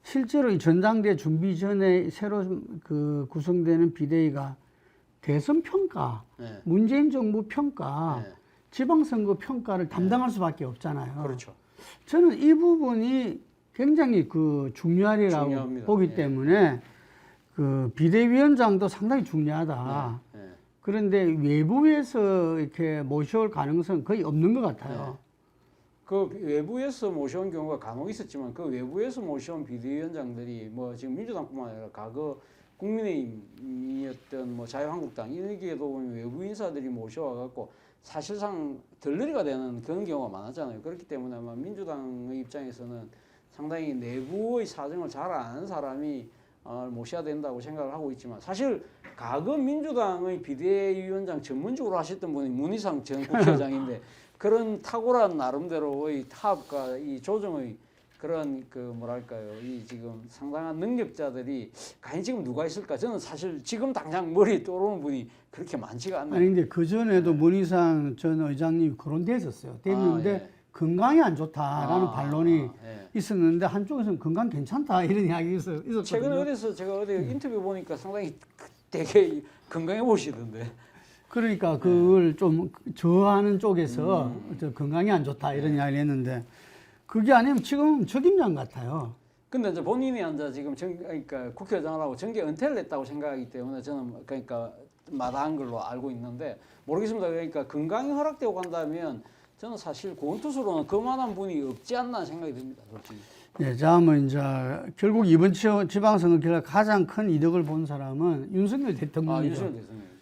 실제로 이 전당대회 준비 전에 새로 구성되는 비대위가 대선 평가, 문재인 정부 평가, 지방선거 평가를 담당할 수밖에 없잖아요. 그렇죠. 저는 이 부분이 굉장히 중요하리라고 중요합니다. 보기 때문에 비대위원장도 상당히 중요하다. 그런데 외부에서 이렇게 모셔올 가능성은 거의 없는 것 같아요. 그 외부에서 모셔온 경우가 간혹 있었지만 그 외부에서 모셔온 비대위원장들이 뭐 지금 민주당뿐만 아니라 과거 국민의힘이었던 뭐 자유한국당 이기에도 보면 외부 인사들이 모셔와갖고 사실상 덜러리가 되는 그런 경우가 많았잖아요. 그렇기 때문에 아마 민주당의 입장에서는 상당히 내부의 사정을 잘 아는 사람이 모셔야 된다고 생각을 하고 있지만 사실 과거 민주당의 비대위원장 전문적으로 하셨던 분이 문희상 전 국회의장인데 그런 탁월한 나름대로의 타협과 이 조정의 그런 뭐랄까요 이 지금 상당한 능력자들이 과연 지금 누가 있을까? 저는 사실 지금 당장 머리에 떠오르는 분이 그렇게 많지가 않나요? 아니 근데 그 전에도 문희상 전 의장님이 거론됐었어요. 됐는데 건강이 안 좋다라는 반론이 있었는데 한쪽에서는 건강 괜찮다 이런 이야기 있었거든요. 최근에 어디서 제가 어디 인터뷰 보니까 상당히 되게 건강해 보시던데. 그러니까 그걸 좀 저하는 쪽에서 건강이 안 좋다 이런 이야기를 했는데 그게 아니면 지금 적임자인 것 같아요. 근데 이제 본인이 앉아 지금 그러니까 국회의장하고 정계 은퇴를 했다고 생각하기 때문에 저는 그러니까 마다한 걸로 알고 있는데 모르겠습니다. 그러니까 건강이 허락되고 간다면 저는 사실 고원투수로는 그만한 분이 없지 않나 생각이 듭니다. 솔직히. 네, 다음은 이제 결국 이번 지방선거 결과 가장 큰 이득을 본 사람은 윤석열 대통령이죠.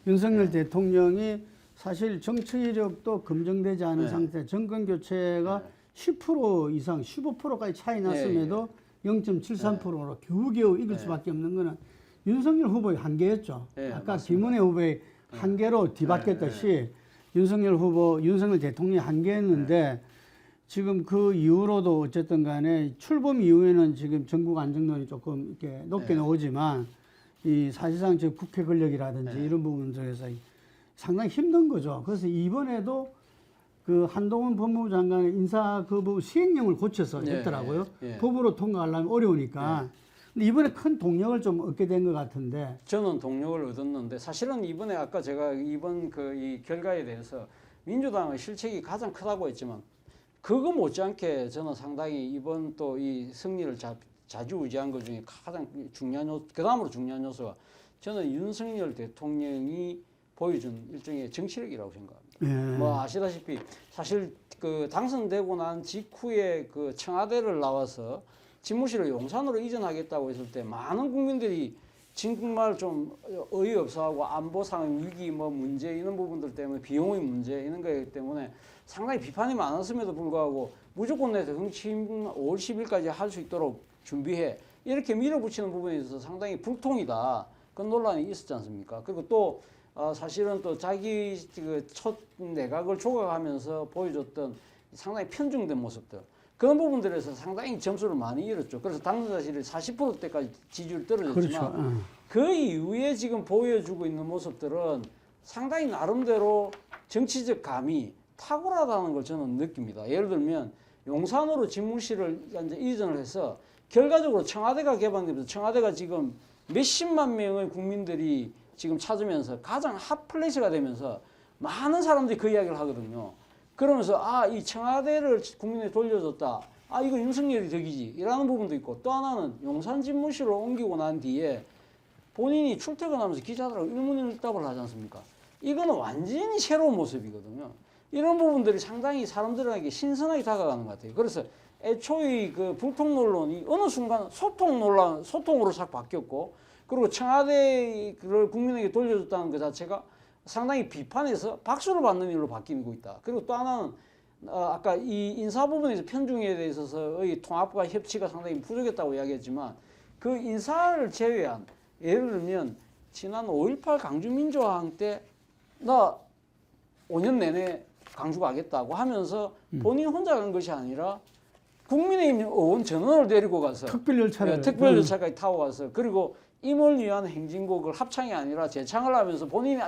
윤석열 대통령이 사실 정치 이력도 검증되지 않은 상태, 정권 교체가 10% 이상, 15%까지 차이 났음에도 0.73%로 겨우겨우 이길 수밖에 없는 거는 윤석열 후보의 한계였죠. 아까 맞습니다. 김은혜 후보의 한계로 뒤바뀌었듯이 윤석열 후보, 윤석열 대통령이 한계였는데 지금 그 이후로도 어쨌든 간에 출범 이후에는 지금 전국 안정론이 조금 이렇게 높게 나오지만 이 사실상 지금 국회 권력이라든지 이런 부분들에서 상당히 힘든 거죠. 그래서 이번에도 한동훈 법무부 장관의 인사 시행령을 고쳐서 했더라고요. 법으로 통과하려면 어려우니까. 근데 이번에 큰 동력을 좀 얻게 된 것 같은데. 저는 동력을 얻었는데 사실은 이번에 아까 제가 이번 이 결과에 대해서 민주당의 실책이 가장 크다고 했지만 그거 못지않게 저는 상당히 이번 또 이 승리를 좌지우지한 것 중에 가장 중요한 요소, 그 다음으로 중요한 요소가 저는 윤석열 대통령이 보여준 일종의 정치력이라고 생각합니다. 뭐 아시다시피 사실 그 당선되고 난 직후에 그 청와대를 나와서 집무실을 용산으로 이전하겠다고 했을 때 많은 국민들이 정말 좀 어이없어하고 안보상 위기 뭐 문제 이런 부분들 때문에 비용의 문제 이런 거기 때문에 상당히 비판이 많았음에도 불구하고 무조건 내서 흥침 5월 10일까지 할 수 있도록 준비해 이렇게 밀어붙이는 부분에 있어서 상당히 불통이다 그런 논란이 있었지 않습니까? 그리고 또 사실은 또 자기 그 첫 내각을 조각하면서 보여줬던 상당히 편중된 모습들 그런 부분들에서 상당히 점수를 많이 잃었죠. 그래서 당선자실이 40%대까지 지지율 떨어졌지만 그렇죠. 그 이후에 지금 보여주고 있는 모습들은 상당히 나름대로 정치적 감이 탁월하다는 걸 저는 느낍니다. 예를 들면 용산으로 집무실을 이제 이전을 해서 결과적으로 청와대가 개방되면서 청와대가 지금 몇십만 명의 국민들이 지금 찾으면서 가장 핫플레이스가 되면서 많은 사람들이 그 이야기를 하거든요. 그러면서 이 청와대를 국민에 돌려줬다. 이거 윤석열이 덕이지. 이라는 부분도 있고 또 하나는 용산 집무실로 옮기고 난 뒤에 본인이 출퇴근하면서 기자들하고 일문일답을 하지 않습니까? 이거는 완전히 새로운 모습이거든요. 이런 부분들이 상당히 사람들에게 신선하게 다가가는 것 같아요. 그래서 애초에 그 불통 논란이 어느 순간 소통으로 싹 바뀌었고 그리고 청와대를 국민에게 돌려줬다는 것 자체가 상당히 비판해서 박수를 받는 일로 바뀌고 있다. 그리고 또 하나는 아까 이 인사 부분에서 편중에 대해서의 통합과 협치가 상당히 부족했다고 이야기했지만 그 인사를 제외한 예를 들면 지난 5.18 강주민주화항 때 나 5년 내내 강주 가겠다고 하면서 본인 혼자 간 것이 아니라 국민의힘 의원 전원을 데리고 가서 특별 열차까지 타고 가서 그리고 임을 위한 행진곡을 합창이 아니라 재창을 하면서 본인이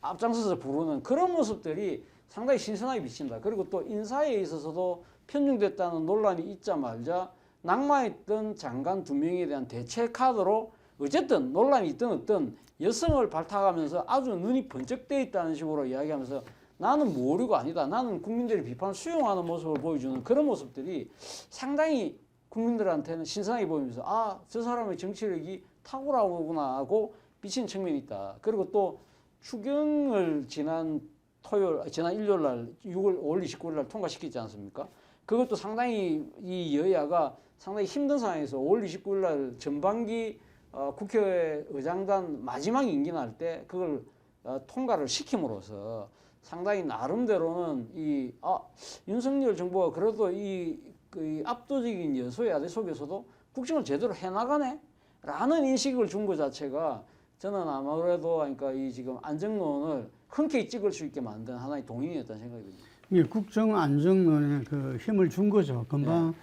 앞장서서 부르는 그런 모습들이 상당히 신선하게 비친다. 그리고 또 인사에 있어서도 편중됐다는 논란이 있자마자 낙마했던 장관 2명에 대한 대체 카드로 어쨌든 논란이 있든 어떤 여성을 발탁하면서 아주 눈이 번쩍 떠 있다는 식으로 이야기하면서 나는 모르고 아니다. 나는 국민들의 비판을 수용하는 모습을 보여주는 그런 모습들이 상당히 국민들한테는 신선하게 보이면서 저 사람의 정치력이 탁월하구나 하고 비친 측면이 있다. 그리고 또 추경을 지난 일요일 날 5월 29일 날 통과시키지 않습니까? 그것도 상당히 이 여야가 상당히 힘든 상황에서 5월 29일 날 전반기 국회의장단 마지막 임기 날 때 그걸 통과를 시킴으로써 상당히 나름대로는 윤석열 정부가 그래도 그 압도적인 여소야대 속에서도 국정을 제대로 해나가네? 라는 인식을 준 것 자체가 저는 아무래도 그러니까 이 지금 안정론을 흔쾌히 찍을 수 있게 만든 하나의 동인이었다는 생각이 듭니다. 이 국정 안정론에 그 힘을 준 거죠. 금방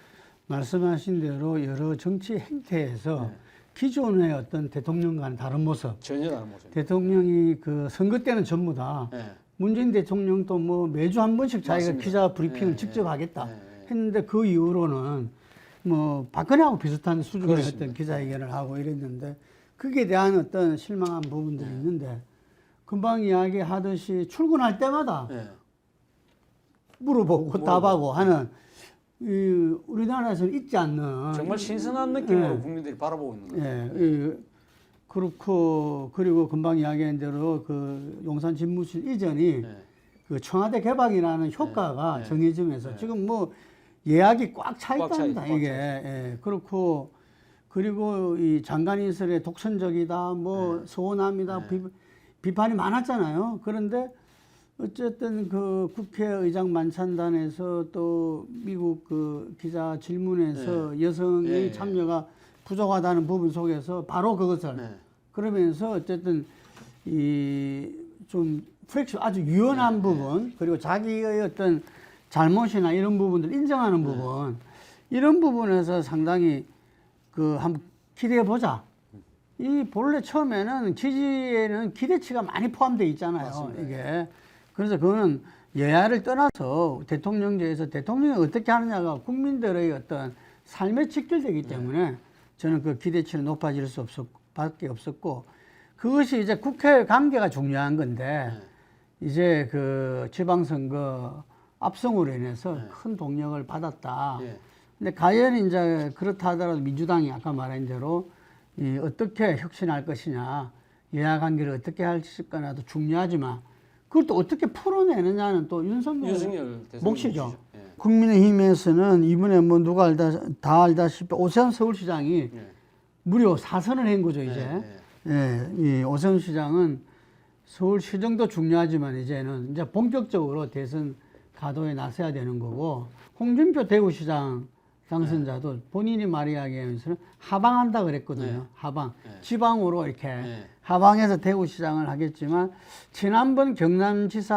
말씀하신 대로 여러 정치 행태에서 기존의 어떤 대통령과는 다른 모습. 전혀 다른 모습. 대통령이 그 선거 때는 전부 다 문재인 대통령도 뭐 매주 한 번씩 자기가 맞습니다. 기자 브리핑을 직접 하겠다 했는데 그 이후로는 뭐 박근혜하고 비슷한 수준의 그렇습니다. 어떤 기자회견을 하고 이랬는데 거기에 대한 어떤 실망한 부분들이 있는데 금방 이야기하듯이 출근할 때마다 물어보고 답하고 하는 우리나라에서는 있지 않는 정말 신선한 느낌으로 국민들이 바라보고 있는 거예요. 그렇고 그리고 금방 이야기한 대로 그 용산 집무실 이전이 그 청와대 개방이라는 효과가 정해지면서 지금 뭐 예약이 꽉 차 있답니다. 이게 그렇고 그리고 이 장관인설에 독선적이다, 뭐 서운합니다, 비판이 많았잖아요. 그런데 어쨌든 그 국회의장 만찬단에서 또 미국 그 기자 질문에서 여성의 참여가 부족하다는 부분 속에서 바로 그것을 그러면서 어쨌든 이 좀 아주 유연한 부분 그리고 자기의 어떤 잘못이나 이런 부분들 인정하는 부분 이런 부분에서 상당히 그 한번 기대해 보자. 이 본래 처음에는 지지에는 기대치가 많이 포함되어 있잖아요. 맞습니다. 이게 그래서 그거는 여야를 떠나서 대통령제에서 대통령이 어떻게 하느냐가 국민들의 어떤 삶에 직결되기 때문에 저는 그 기대치는 높아질 수밖에 없었고 그것이 이제 국회 관계가 중요한 건데 이제 그 지방선거 압승으로 인해서 큰 동력을 받았다. 근데 과연 이제 그렇다 하더라도 민주당이 아까 말한 대로 어떻게 혁신할 것이냐, 여야 관계를 어떻게 할 거냐도 중요하지만 그걸 또 어떻게 풀어내느냐는 또 윤석열 대통령 몫이죠. 예. 국민의힘에서는 이번에 뭐 누가 다 알다시피 오세훈 서울시장이 예. 무려 4선을 한 거죠, 이제. 예. 이 오세훈 시장은 서울시정도 중요하지만 이제는 이제 본격적으로 대선 가도에 나서야 되는 거고, 홍준표 대구시장 당선자도 본인이 말이야기하면서는 하방한다 그랬거든요. 네. 하방. 네. 지방으로 이렇게 네. 하방해서 대구시장을 하겠지만, 지난번 경남지사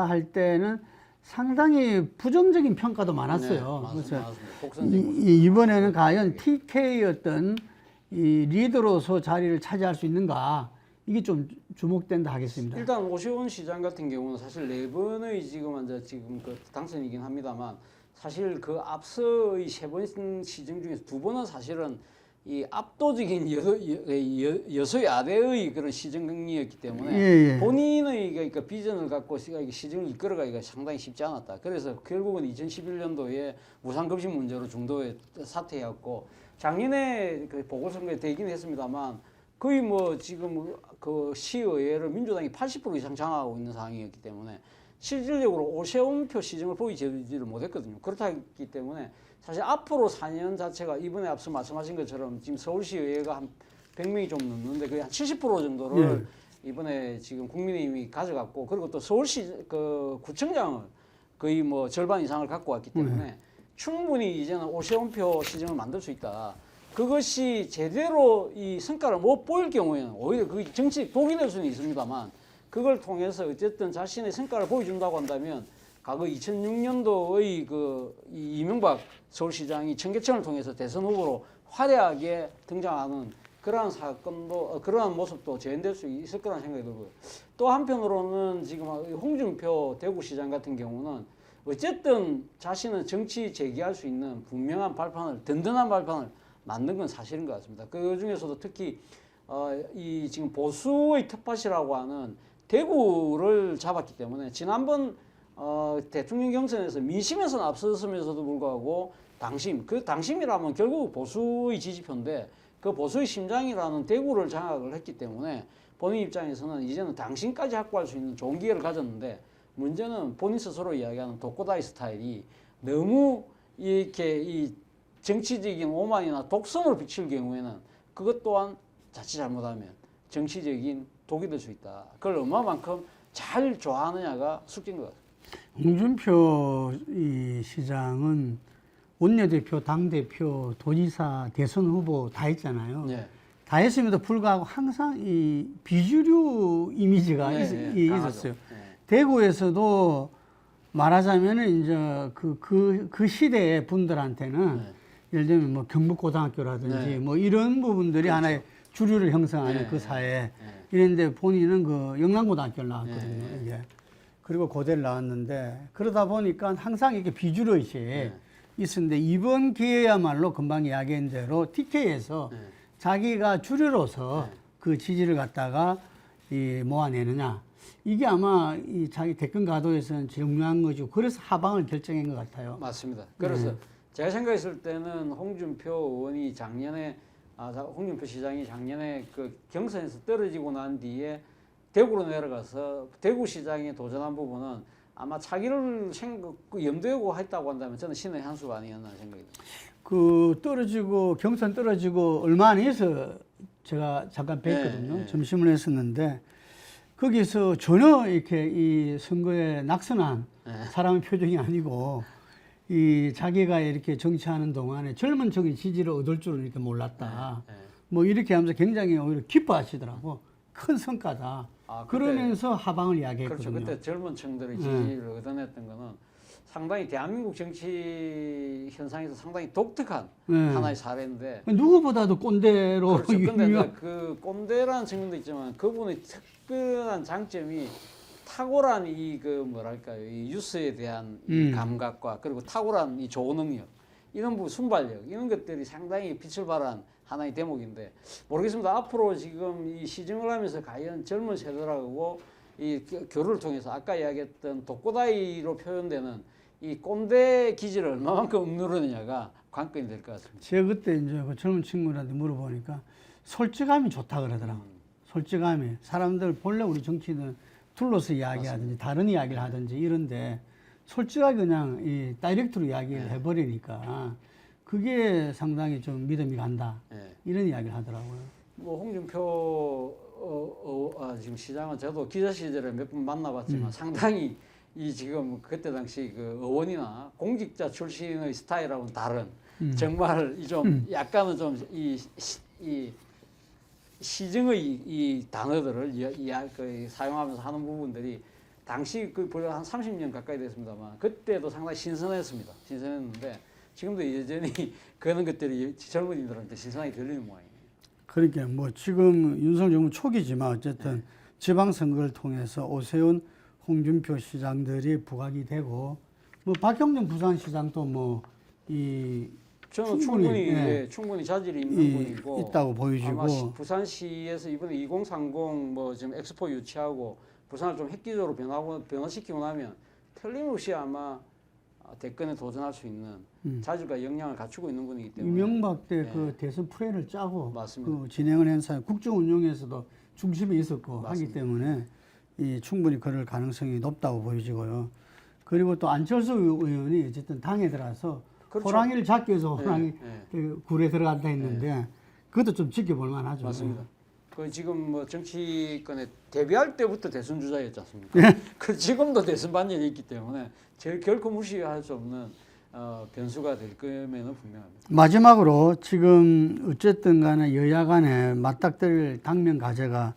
할 때는 상당히 부정적인 평가도 많았어요. 그래서 이번에는 과연 TK의 어떤 이 리더로서 자리를 차지할 수 있는가, 이게 좀 주목된다 하겠습니다. 일단 오세훈 시장 같은 경우는 사실 4번의 지금 그 당선이긴 합니다만, 사실 그 앞서의 3번 시정 중에서 2번은 사실은 이 압도적인 여소야대의 그런 시정이었기 때문에 본인의 그러니까 비전을 갖고 시정을 이끌어가기가 상당히 쉽지 않았다. 그래서 결국은 2011년도에 무상급식 문제로 중도에 사퇴했고, 작년에 그 보궐선거에 되긴 했습니다만 거의 뭐 지금 그 시의회를 민주당이 80% 이상 장악하고 있는 상황이었기 때문에 실질적으로 오세훈표 시정을 보이지를 못했거든요. 그렇기 때문에 사실 앞으로 4년 자체가 이번에 앞서 말씀하신 것처럼 지금 서울시의회가 한 100명이 좀 넘는데 거의 한 70% 정도를 이번에 지금 국민의힘이 가져갔고, 그리고 또 서울시 그 구청장을 거의 뭐 절반 이상을 갖고 왔기 때문에 충분히 이제는 오세훈표 시정을 만들 수 있다. 그것이 제대로 이 성과를 못 보일 경우에는 오히려 그 정치 독이 될 수는 있습니다만, 그걸 통해서 어쨌든 자신의 성과를 보여준다고 한다면, 과거 2006년도의 그 이명박 서울시장이 청계천을 통해서 대선 후보로 화려하게 등장하는 그러한 사건도, 그러한 모습도 재현될 수 있을 거라는 생각이 들고요. 또 한편으로는 지금 홍준표 대구시장 같은 경우는 어쨌든 자신은 정치 재기할 수 있는 분명한 발판을, 든든한 발판을 만든 건 사실인 것 같습니다. 그 중에서도 특히 이 지금 보수의 텃밭이라고 하는 대구를 잡았기 때문에, 지난번 대통령 경선에서 민심에서는 앞섰으면서도 불구하고 그 당심이라면 결국 보수의 지지표인데, 그 보수의 심장이라는 대구를 장악을 했기 때문에 본인 입장에서는 이제는 당심까지 확보할 수 있는 좋은 기회를 가졌는데, 문제는 본인 스스로 이야기하는 독고다이 스타일이 너무 이렇게 이 정치적인 오만이나 독성을 비칠 경우에는 그것 또한 자칫 잘못하면 정치적인 독이 될 수 있다. 그걸 얼마만큼 잘 좋아하느냐가 숙제인 것 같습니다. 홍준표 이 시장은 원내대표, 당대표, 도지사, 대선 후보 다 했잖아요. 네. 다 했음에도 불구하고 항상 이 비주류 이미지가 있었어요. 네. 대구에서도 말하자면은 이제 그 시대의 분들한테는 예를 들면 뭐 경북고등학교라든지 뭐 이런 부분들이 그렇죠. 하나의 주류를 형성하는 그 사회. 이런데 본인은 그 영남고등학교를 나왔거든요. 이게. 그리고 고대를 나왔는데, 그러다 보니까 항상 이렇게 비주류의식이 있었는데, 이번 기회야말로 금방 이야기한 대로 TK에서 자기가 주류로서 그 지지를 갖다가 모아내느냐, 이게 아마 이 자기 대권 가도에서는 제일 중요한 거죠. 그래서 하방을 결정한 것 같아요. 맞습니다. 그래서 제가 생각했을 때는 홍준표 의원이 홍준표 시장이 작년에 그 경선에서 떨어지고 난 뒤에 대구로 내려가서 대구시장에 도전한 부분은 아마 자기를 염두에 두고 했다고 한다면 저는 신의 한 수가 아니었나 생각이 듭니다. 경선 떨어지고 얼마 안 해서 제가 잠깐 뵀거든요. 점심을 했었는데, 거기서 전혀 이렇게 이 선거에 낙선한 사람의 표정이 아니고, 이 자기가 이렇게 정치하는 동안에 젊은 층의 지지를 얻을 줄은 이렇게 몰랐다. 뭐 이렇게 하면서 굉장히 오히려 기뻐하시더라고. 큰 성과다. 그러면서 하방을 이야기했거든요. 그렇죠. 그때 젊은 층들의 지지를 얻어냈던 거는 상당히 대한민국 정치 현상에서 상당히 독특한 하나의 사례인데, 누구보다도 꼰대로. 그렇죠. 근데 그 꼰대라는 측면도 있지만 그분의 특별한 장점이 탁월한 이 뉴스에 대한 이 감각과, 그리고 탁월한 이 조능력, 이런 부분, 순발력, 이런 것들이 상당히 빛을 발한 하나의 대목인데, 모르겠습니다. 앞으로 지금 이 시정을 하면서 과연 젊은 세대라고 이 교류를 통해서 아까 이야기했던 독고다이로 표현되는 이 꼰대 기질을 얼마만큼 억누르느냐가 관건이 될 것 같습니다. 제가 그때 이제 그 젊은 친구들한테 물어보니까 솔직함이 좋다 그러더라고요. 솔직함이. 사람들, 본래 우리 정치는 둘러서 이야기하든지 다른 이야기를 하든지 이런데 솔직하게 그냥 이 다이렉트로 이야기를 해버리니까 그게 상당히 좀 믿음이 간다. 예. 이런 이야기를 하더라고요. 뭐 홍준표 지금 시장은 저도 기자 시절에 몇 번 만나봤지만 상당히 이 지금 그때 당시 그 의원이나 공직자 출신의 스타일하고는 다른 정말 좀 약간은 좀 이 시정의 이 단어들을 사용하면서 하는 부분들이 당시 그 불과 한 30년 가까이 됐습니다만 그때도 상당히 신선했습니다. 신선했는데 지금도 여전히 그런 것들이 젊은이들한테 신선하게 들리는 모양이에요. 그러니까 뭐 지금 윤석열 정부 초기지만 어쨌든 지방선거를 통해서 오세훈, 홍준표 시장들이 부각이 되고 뭐 박형정 부산시장도 뭐이 저는 충분히 충분히 자질이 있는 분이고 있다고 보여지고 아마 부산시에서 이번에 2030 뭐 지금 엑스포 유치하고 부산을 좀 획기적으로 변화시키고 나면 틀림없이 아마 대권에 도전할 수 있는 자질과 역량을 갖추고 있는 분이기 때문에 이명박 때 그 대선 프레를 짜고 맞습니다. 그 진행을 한 사람 국정 운영에서도 중심에 있었고 맞습니다. 하기 때문에 이 충분히 그럴 가능성이 높다고 보여지고요. 그리고 또 안철수 의원이 어쨌든 당에 들어서 그렇죠. 호랑이를 잡기 위해서 호랑이 네. 그 굴에 들어간다 했는데 그것도 좀 지켜볼 만하죠. 맞습니다. 그 지금 뭐 정치권에 데뷔할 때부터 대선 주자였지 않습니까? 그 지금도 대선 반열이 있기 때문에 결코 무시할 수 없는 변수가 될 거면은 분명합니다. 마지막으로 지금 어쨌든 간에 여야 간에 맞닥뜨릴 당면 과제가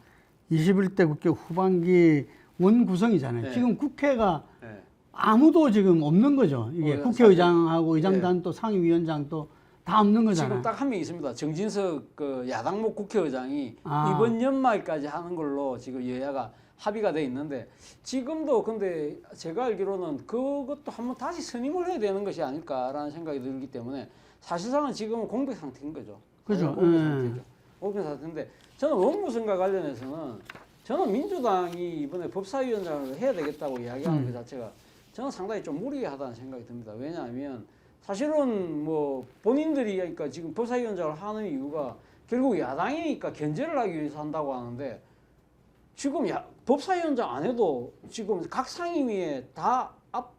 21대 국회 후반기 원구성이잖아요. 네. 지금 국회가 네. 아무도 지금 없는 거죠. 이게 국회의장하고 의장단 네. 또 상임위원장도 다 없는 거잖아요. 지금 딱 한 명 있습니다. 정진석 그 야당목 국회의장이 아. 이번 연말까지 하는 걸로 지금 여야가 합의가 돼 있는데 지금도 근데 제가 알기로는 그것도 한번 다시 선임을 해야 되는 것이 아닐까라는 생각이 들기 때문에 사실상은 지금은 공백 상태인 거죠. 그죠. 공백 상태죠. 공백 상태인데 저는 원구성과 관련해서는 저는 민주당이 이번에 법사위원장을 해야 되겠다고 이야기하는 것 자체가 저는 상당히 좀 무리하다는 생각이 듭니다. 왜냐하면 사실은 뭐 본인들이 그러니까 지금 법사위원장을 하는 이유가 결국 야당이니까 견제를 하기 위해서 한다고 하는데 지금 법사위원장 안 해도 지금 각 상임위에 다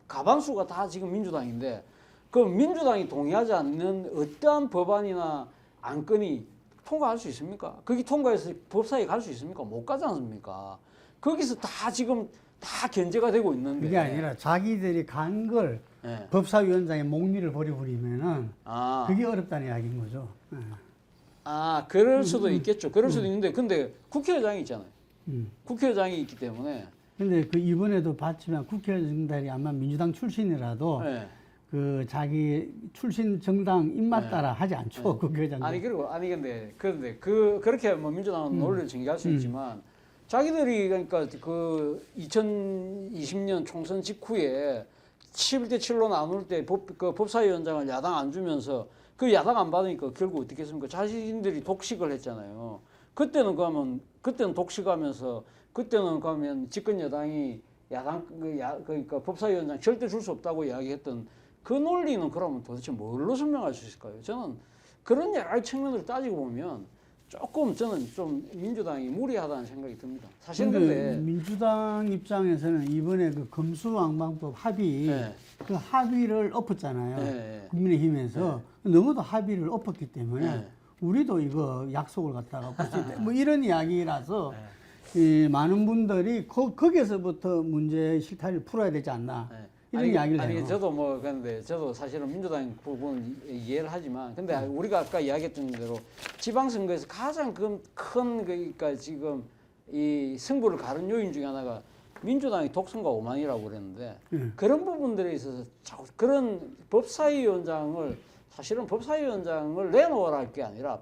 가반수가 다 지금 민주당인데 그 민주당이 동의하지 않는 어떠한 법안이나 안건이 통과할 수 있습니까? 거기 통과해서 법사위에 갈 수 있습니까? 못 가지 않습니까? 거기서 다 지금 다 견제가 되고 있는데 그게 아니라 자기들이 간 걸 예. 법사위원장의 목리를 버려버리면은 아, 그게 어렵다는 이야기인 거죠. 예. 그럴 수도 있겠죠. 그럴 수도 있는데 근데 국회의장이 있잖아요. 음. 국회의장이 있기 때문에 근데 그 이번에도 봤지만 국회의장들이 아마 민주당 출신이라도 예. 그 자기 출신 정당 입맛 따라 하지 않죠. 국회의장. 아니 그리고 그런데 그렇게 뭐 민주당은 논리를 전개할 수 있지만 자기들이 그러니까 그 2020년 총선 직후에 11대 7로 나눌 때 그 법사위원장을 야당 안 주면서 그 야당 안 받으니까 결국 어떻게 했습니까? 자신들이 독식을 했잖아요. 그때는 독식하면서 그때는 가면 집권 여당이 야당 그러니까 법사위원장 절대 줄 수 없다고 이야기했던 그 논리는 그러면 도대체 뭘로 설명할 수 있을까요? 저는 그런 여러 측면을 따지고 보면 조금 저는 좀 민주당이 무리하다는 생각이 듭니다. 사실 근데 민주당 입장에서는 이번에 그 검수완박법 합의 네. 그 합의를 엎었잖아요. 네. 국민의힘에서 너무도 합의를 엎었기 때문에 네. 우리도 이거 약속을 갖다가 뭐 이런 이야기라서 이 많은 분들이 거기에서부터 문제의 실타래를 풀어야 되지 않나 이런 이야기를 해요. 저도 뭐 근데 저도 사실은 민주당 부분을 이해를 하지만 근데 우리가 아까 이야기했던 대로 지방선거에서 가장 큰 그러니까 지금 이 승부를 가른 요인 중에 하나가 민주당이 독선과 오만이라고 그랬는데 그런 부분들에 있어서 그런 법사위원장을 사실은 법사위원장을 내놓으라 할 게 아니라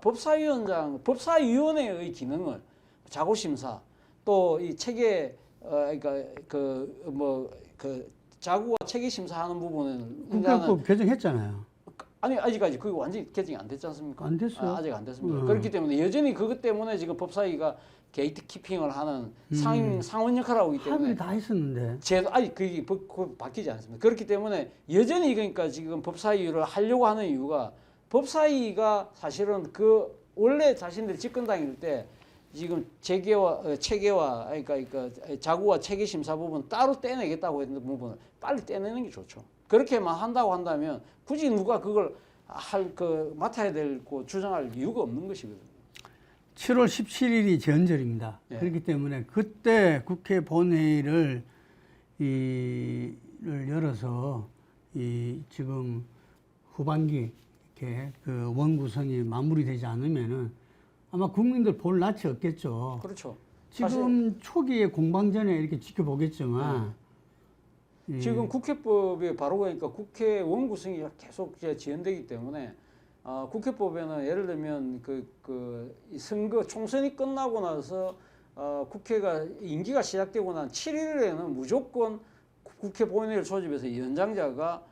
법사위원회의 기능을 자구심사 또 이 체계 그러니까 자구와 체계 심사하는 부분은 국회법 개정했잖아요. 아니 아직까지 그게 완전히 개정이 안 됐지 않습니까? 안 됐어요. 아직 안 됐습니다. 그렇기 때문에 여전히 그것 때문에 지금 법사위가 게이트 키핑을 하는 상원 역할을 하고 있기 때문에 합의 다 했었는데. 그게 바뀌지 않습니다. 그렇기 때문에 여전히 그러니까 지금 법사위를 하려고 하는 이유가 법사위가 사실은 그 원래 자신들이 집권당일 때 지금 체계와 그러니까 자구와 체계 심사 부분 따로 떼내겠다고 했는 부분을 빨리 떼내는 게 좋죠. 그렇게만 한다고 한다면 굳이 누가 그걸 맡아야 되고 주장할 이유가 없는 것이거든요. 7월 17일이 제헌절입니다. 예. 그렇기 때문에 그때 국회 본회의를 열어서 지금 후반기 이렇게 그 원구성이 마무리되지 않으면은 아마 국민들 볼 낯이 없겠죠. 그렇죠. 지금 초기에 공방전에 이렇게 지켜보겠지만 지금 국회법이 바로 그러니까 국회 원구성이 계속 이제 지연되기 때문에 국회법에는 예를 들면 이 선거 총선이 끝나고 나서 국회가 임기가 시작되고 난 7일에는 무조건 국회 본회의를 소집해서 연장자가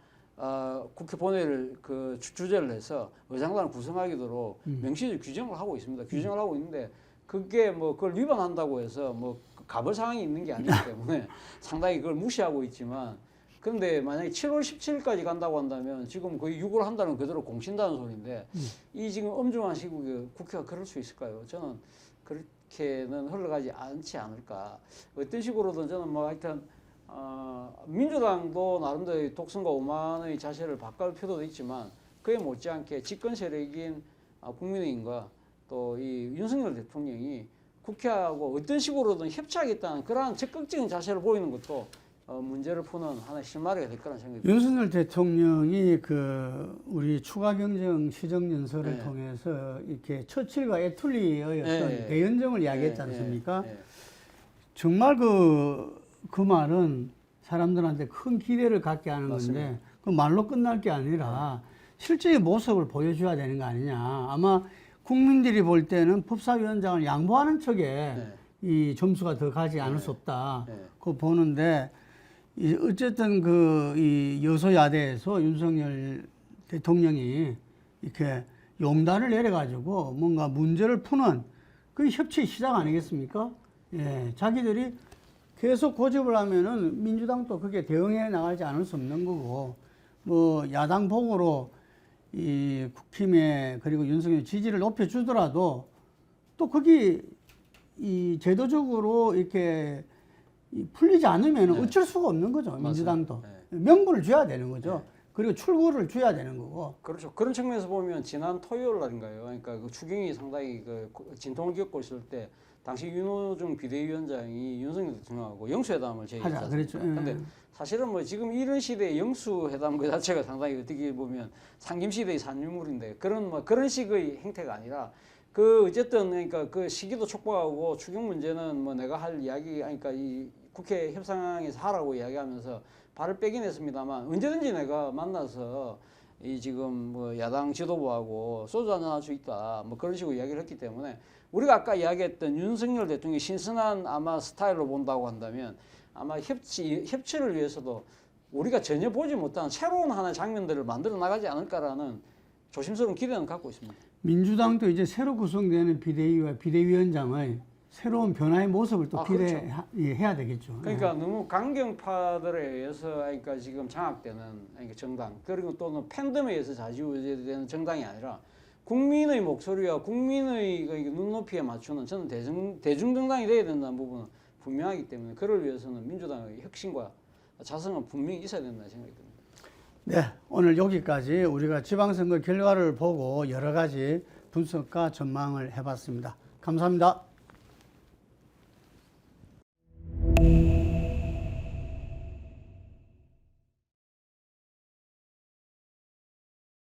국회 본회의를 주재를 해서 의장단을 구성하기도록 명시적 규정을 하고 있습니다. 규정을 하고 있는데 그게 뭐 그걸 위반한다고 해서 뭐 가벌 사항이 있는 게 아니기 때문에 상당히 그걸 무시하고 있지만 그런데 만약에 7월 17일까지 간다고 한다면 지금 거의 6월 한 달은 그대로 공신다는 소리인데 이 지금 엄중한 시국에 국회가 그럴 수 있을까요? 저는 그렇게는 흘러가지 않지 않을까. 어떤 식으로든 저는 뭐 하여튼 민주당도 나름대로 독선과 오만의 자세를 바꿀 필요도 있지만 그에 못지않게 집권 세력인 국민의힘과 또 이 윤석열 대통령이 국회하고 어떤 식으로든 협치하겠다는 그러한 적극적인 자세를 보이는 것도 문제를 푸는 하나의 실마리가 될 거라는 생각이 듭니다. 윤석열 대통령이 우리 추가 경정 시정 연설을 네. 통해서 이렇게 처칠과 애툴리의 어떤 네. 대연정을 이야기했지 네. 않습니까? 네. 정말 그 말은 사람들한테 큰 기대를 갖게 하는 맞습니다. 건데 그 말로 끝날 게 아니라 실제의 모습을 보여줘야 되는 거 아니냐. 아마 국민들이 볼 때는 법사위원장을 양보하는 척에 네. 이 점수가 더 가지 않을 수 없다. 네. 그거 보는데 어쨌든 이 여소야대에서 윤석열 대통령이 이렇게 용단을 내려가지고 뭔가 문제를 푸는 그 협치 시작 아니겠습니까? 예, 자기들이 계속 고집을 하면은 민주당도 그게 대응해 나가지 않을 수 없는 거고, 뭐 야당 복으로 이 국힘에 그리고 윤석열 지지를 높여주더라도 또 거기 이 제도적으로 이렇게 풀리지 않으면 네. 어쩔 수가 없는 거죠. 맞아요. 민주당도 네. 명분을 줘야 되는 거죠. 네. 그리고 출구를 줘야 되는 거고. 그렇죠. 그런 측면에서 보면 지난 토요일 날인가요? 그러니까 그 추경이 상당히 진통을 겪고 있을 때 당시 윤호중 비대위원장이 윤석열 대통령하고 영수회담을 제의했지 하자, 않습니까? 그랬죠. 근데 사실은 뭐 지금 이런 시대에 영수회담 그 자체가 상당히 어떻게 보면 상김시대의 산유물인데 그런 식의 행태가 아니라 어쨌든 그러니까 그 시기도 촉박하고 추경 문제는 뭐 내가 할 이야기 그러니까 이 국회 협상에서 하라고 이야기하면서 발을 빼긴 했습니다만 언제든지 내가 만나서 이 지금 뭐 야당 지도부하고 소주 한잔 할 수 있다 뭐 그런 식으로 이야기를 했기 때문에 우리가 아까 이야기했던 윤석열 대통령의 신선한 아마 스타일로 본다고 한다면 아마 협치를 위해서도 우리가 전혀 보지 못한 새로운 하나의 장면들을 만들어 나가지 않을까라는 조심스러운 기대는 갖고 있습니다. 민주당도 이제 새로 구성되는 비대위와 비대위원장의 새로운 변화의 모습을 또 기대해야 되겠죠. 그러니까 너무 강경파들에 의해서 그러니까 지금 장악되는 그러니까 정당 그리고 또는 팬덤에 의해서 좌지우지되는 정당이 아니라 국민의 목소리와 국민의 눈높이에 맞추는 저는 대중정당이 돼야 된다는 부분은 분명하기 때문에 그를 위해서는 민주당의 혁신과 자성은 분명히 있어야 된다는 생각이 듭니다. 네, 오늘 여기까지 우리가 지방선거 결과를 보고 여러 가지 분석과 전망을 해봤습니다. 감사합니다.